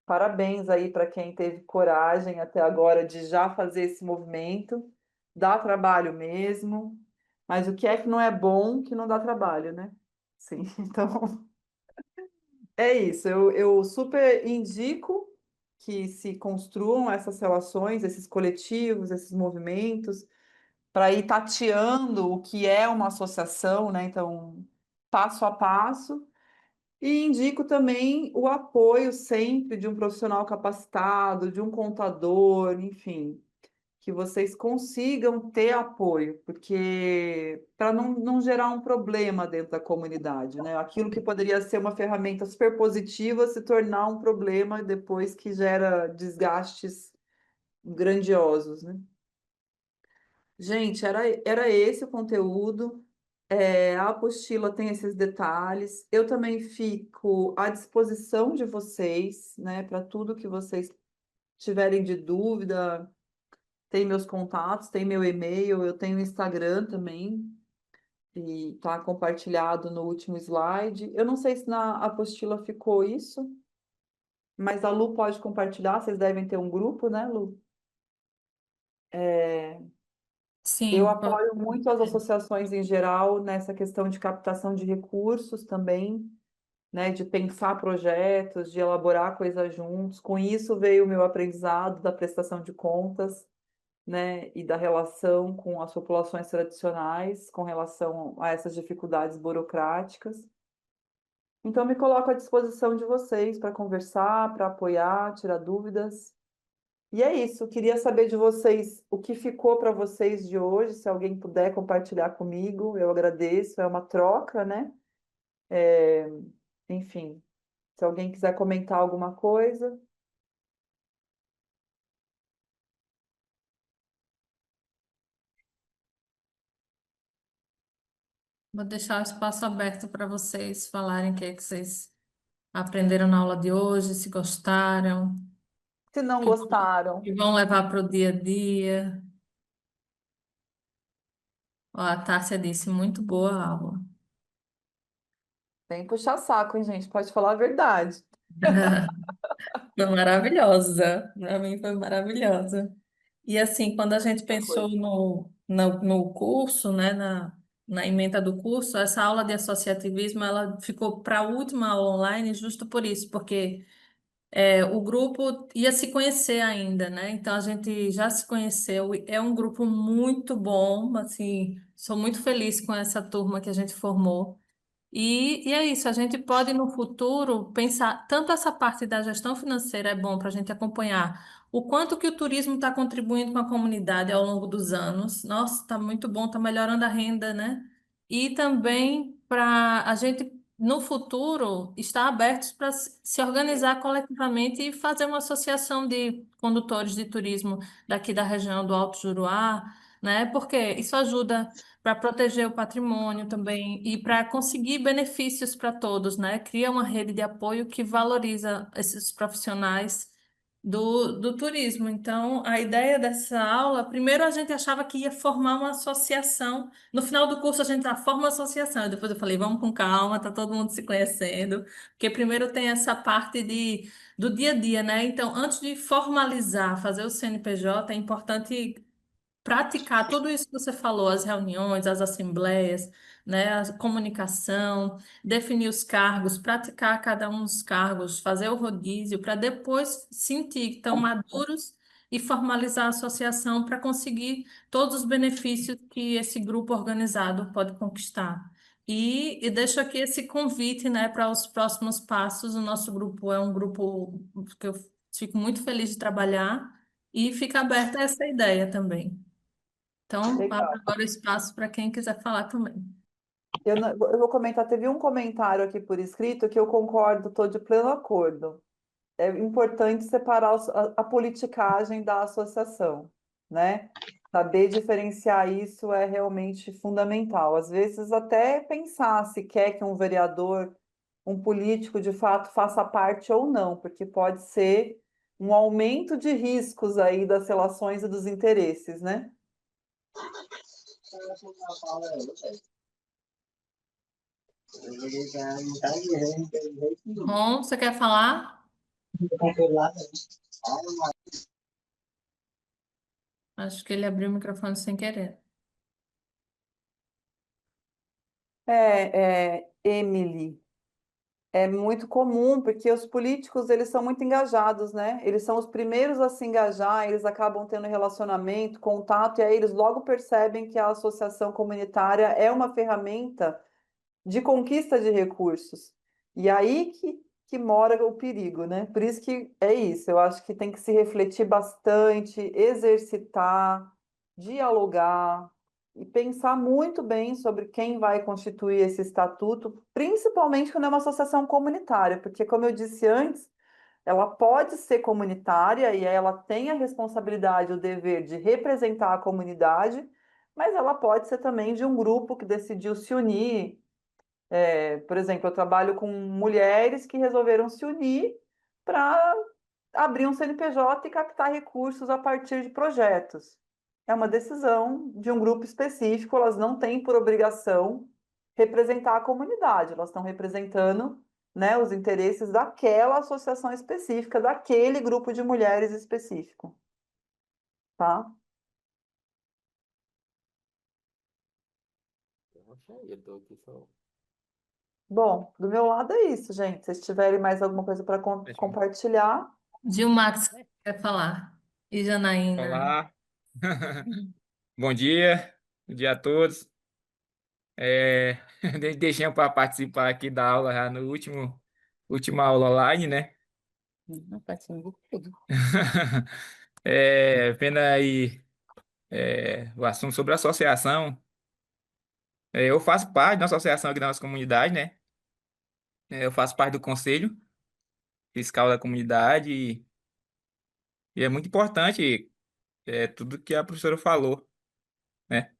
Parabéns aí para quem teve coragem até agora de já fazer esse movimento. Dá trabalho mesmo, mas o que não é bom que não dá trabalho, né? Sim, então é isso. Eu super indico que se construam essas relações, esses coletivos, esses movimentos, para ir tateando o que é uma associação, né? Então, passo a passo. E indico também o apoio sempre de um profissional capacitado, de um contador, enfim, que vocês consigam ter apoio, porque para não gerar um problema dentro da comunidade, né? Aquilo que poderia ser uma ferramenta super positiva se tornar um problema depois que gera desgastes grandiosos, né? Gente, era esse o conteúdo. A apostila tem esses detalhes. Eu também fico à disposição de vocês, né, para tudo que vocês tiverem de dúvida. Tem meus contatos, tem meu e-mail, eu tenho Instagram também, e está compartilhado no último slide. Eu não sei se na apostila ficou isso, mas a Lu pode compartilhar, vocês devem ter um grupo, né, Lu? Eu Sim, apoio muito as associações em geral nessa questão de captação de recursos também, né, de pensar projetos, de elaborar coisas juntos. Com isso veio o meu aprendizado da prestação de contas, né, e da relação com as populações tradicionais, com relação a essas dificuldades burocráticas. Então, me coloco à disposição de vocês para conversar, para apoiar, tirar dúvidas. E é isso, queria saber de vocês o que ficou para vocês de hoje, se alguém puder compartilhar comigo, eu agradeço, é uma troca, né? É, enfim, se alguém quiser comentar alguma coisa. Vou deixar o espaço aberto para vocês falarem o que é que vocês aprenderam na aula de hoje, se gostaram, Se não que, gostaram, que vão levar para o dia a dia. Ó, a Tássia disse, muito boa a aula. vem puxar saco, hein, gente? Pode falar a verdade. Foi maravilhosa. Para mim foi maravilhosa. E assim, quando a gente Outra pensou coisa. no curso, né, na ementa do curso, essa aula de associativismo, ela ficou para a última aula online justo por isso, porque o grupo ia se conhecer ainda, né? Então a gente já se conheceu, e é um grupo muito bom, assim, sou muito feliz com essa turma que a gente formou. E é isso, a gente pode no futuro pensar, tanto essa parte da gestão financeira é bom para a gente acompanhar o quanto que o turismo está contribuindo com a comunidade ao longo dos anos. Nossa, está muito bom, está melhorando a renda, né? E também para a gente, no futuro, estar abertos para se organizar coletivamente e fazer uma associação de condutores de turismo daqui da região do Alto Juruá, né? Porque isso ajuda para proteger o patrimônio também e para conseguir benefícios para todos, né? Cria uma rede de apoio que valoriza esses profissionais do turismo. Então, a ideia dessa aula, primeiro a gente achava que ia formar uma associação. No final do curso a gente já forma uma associação. E depois eu falei, vamos com calma, tá todo mundo se conhecendo, porque primeiro tem essa parte do dia a dia, né? Então, antes de formalizar, fazer o CNPJ, é importante praticar tudo isso que você falou, as reuniões, as assembleias, né, a comunicação, definir os cargos, praticar cada um dos cargos, fazer o rodízio, para depois sentir que estão maduros e formalizar a associação para conseguir todos os benefícios que esse grupo organizado pode conquistar. E deixo aqui esse convite, né, para os próximos passos. O nosso grupo é um grupo que eu fico muito feliz de trabalhar e fica aberta a essa ideia também. Então, abro Legal. agora o espaço para quem quiser falar também. Eu vou comentar, teve um comentário aqui por escrito que eu concordo, estou de pleno acordo. É importante separar a politicagem da associação, né? Saber diferenciar isso é realmente fundamental. Às vezes, até pensar se quer que um vereador, um político, de fato, faça parte ou não, porque pode ser um aumento de riscos aí das relações e dos interesses, né? Ron, você quer falar? Acho que ele abriu o microfone sem querer. Emily. É muito comum, porque os políticos, eles são muito engajados, né? Eles são os primeiros a se engajar, eles acabam tendo relacionamento, contato, e aí eles logo percebem que a associação comunitária é uma ferramenta de conquista de recursos. E aí que mora o perigo, né? Por isso que é isso, eu acho que tem que se refletir bastante, exercitar, dialogar e pensar muito bem sobre quem vai constituir esse estatuto, principalmente quando é uma associação comunitária, porque, como eu disse antes, ela pode ser comunitária e ela tem a responsabilidade, o dever de representar a comunidade, mas ela pode ser também de um grupo que decidiu se unir. Por exemplo, eu trabalho com mulheres que resolveram se unir para abrir um CNPJ e captar recursos a partir de projetos. É uma decisão de um grupo específico, elas não têm por obrigação representar a comunidade, elas estão representando, né, os interesses daquela associação específica, daquele grupo de mulheres específico, tá? Eu achei, eu tô aqui só. Bom, do meu lado é isso, gente. Se vocês tiverem mais alguma coisa para Fechou. compartilhar, Gilmax quer falar. E Janaína? Olá, bom dia a todos. É, deixei para participar aqui da aula já no última aula online, né? Não, participando de tudo. Vendo aí o assunto sobre associação. Eu faço parte da associação aqui da nossa comunidade, né? Eu faço parte do conselho fiscal da comunidade e é muito importante tudo que a professora falou, né?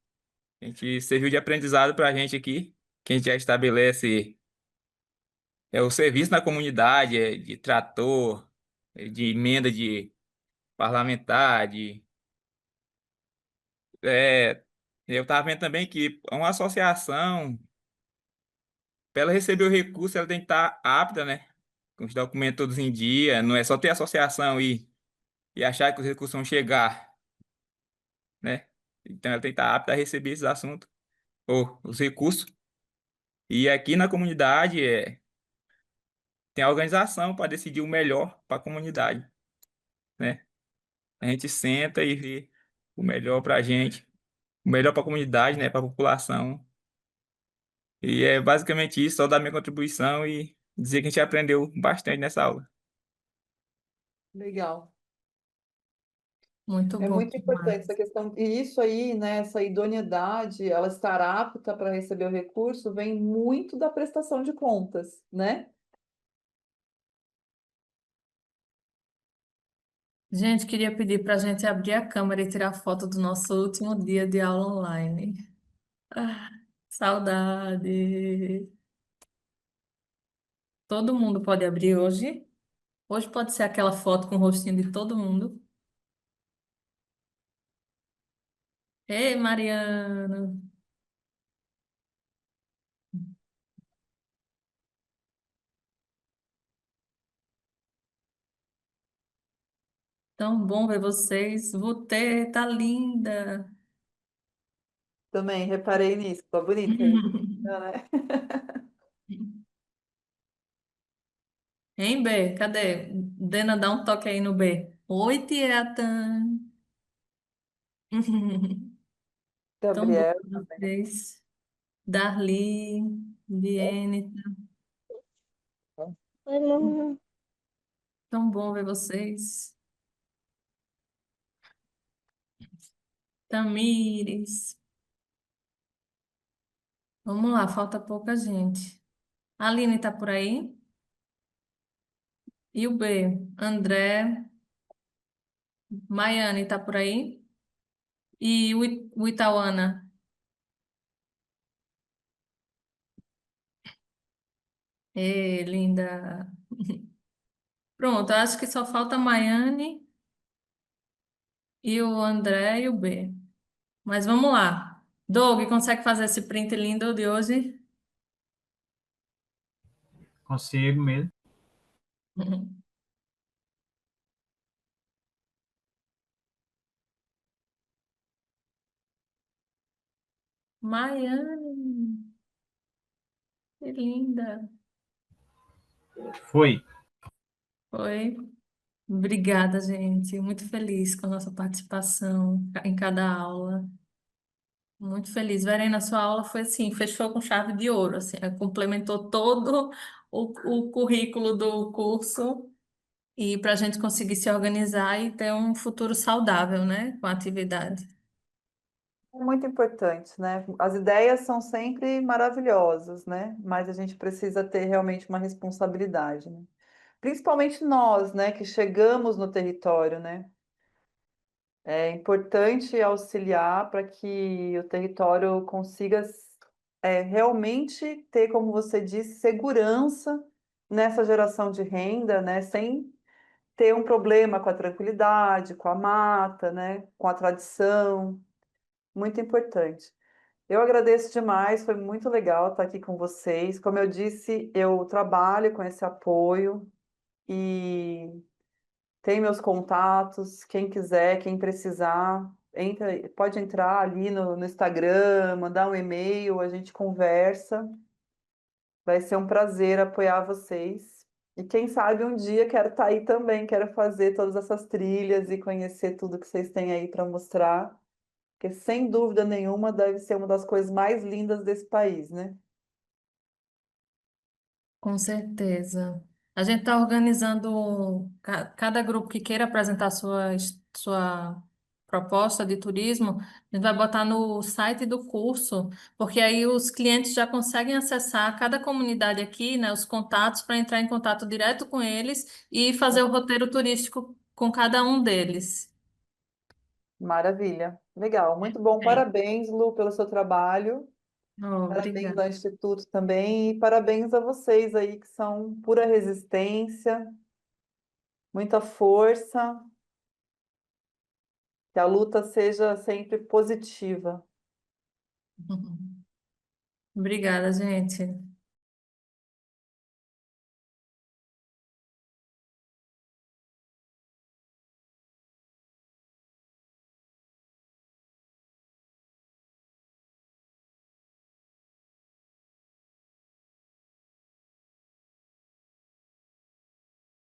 A gente serviu de aprendizado para a gente aqui, que a gente já estabelece o serviço na comunidade, de trator, de emenda de parlamentar, é, eu estava vendo também que uma associação, para ela receber o recurso, ela tem que estar apta, né? Com os documentos todos em dia, não é só ter associação e achar que os recursos vão chegar, né? Então ela tem que estar apta a receber esses assuntos, ou os recursos. E aqui na comunidade tem a organização para decidir o melhor para a comunidade, né? A gente senta e vê o melhor para a gente, o melhor para a comunidade, né? Para a população. E é basicamente isso, só dar minha contribuição e dizer que a gente aprendeu bastante nessa aula. legal. Muito É bom muito importante essa demais. questão. E isso aí, né, essa idoneidade, ela estar apta para receber o recurso, vem muito da prestação de contas, né? Gente, queria pedir para a gente abrir a câmera e tirar foto do nosso último dia de aula online. Ah, saudade. Todo mundo pode abrir hoje. Hoje pode ser aquela foto com o rostinho de todo mundo. Ei, Mariana. Tão bom ver vocês. Vutê, tá linda. Também reparei nisso, tá bonita aí, né? Hein, B? Cadê? Dena, dá um toque aí no B. Oi, Tietan. Tão bom Gabriel, ver vocês. Darli, Viene. Tão bom ver vocês. Tamires. Vamos lá, falta pouca gente. A Aline tá por aí? E o B? André. Maiane tá por aí? E o Itauana? Ê, linda. Pronto, acho que só falta a Maiane e o André e o B. Mas vamos lá. Doug, consegue fazer esse print lindo de hoje? Consigo mesmo. Maiane, que linda. Foi. Foi. Obrigada, gente. Muito feliz com a nossa participação em cada aula. Muito feliz. Verena, sua aula foi assim, fechou com chave de ouro, assim, complementou todo o currículo do curso e para a gente conseguir se organizar e ter um futuro saudável, né, com a atividade. é muito importante, né? As ideias são sempre maravilhosas, né? Mas a gente precisa ter realmente uma responsabilidade, né? Principalmente nós, né, que chegamos no território, né? É importante auxiliar para que o território consiga realmente ter, como você disse, segurança nessa geração de renda, né? Sem ter um problema com a tranquilidade, com a mata, né? Com a tradição. Muito importante. Eu agradeço demais, foi muito legal estar aqui com vocês. Como eu disse, eu trabalho com esse apoio e tem meus contatos. Quem quiser, quem precisar, pode entrar ali no Instagram, mandar um e-mail, a gente conversa. Vai ser um prazer apoiar vocês. E quem sabe um dia quero estar aí também, quero fazer todas essas trilhas e conhecer tudo que vocês têm aí para mostrar, porque sem dúvida nenhuma deve ser uma das coisas mais lindas desse país, né? Com certeza. A gente está organizando cada grupo que queira apresentar sua proposta de turismo, a gente vai botar no site do curso, porque aí os clientes já conseguem acessar cada comunidade aqui, né, os contatos para entrar em contato direto com eles e fazer o roteiro turístico com cada um deles. Maravilha. Legal, muito bom. É. Parabéns, Lu, pelo seu trabalho. Oh, Parabéns obrigada. ao Instituto também e parabéns a vocês aí que são pura resistência, muita força, que a luta seja sempre positiva. Obrigada, gente.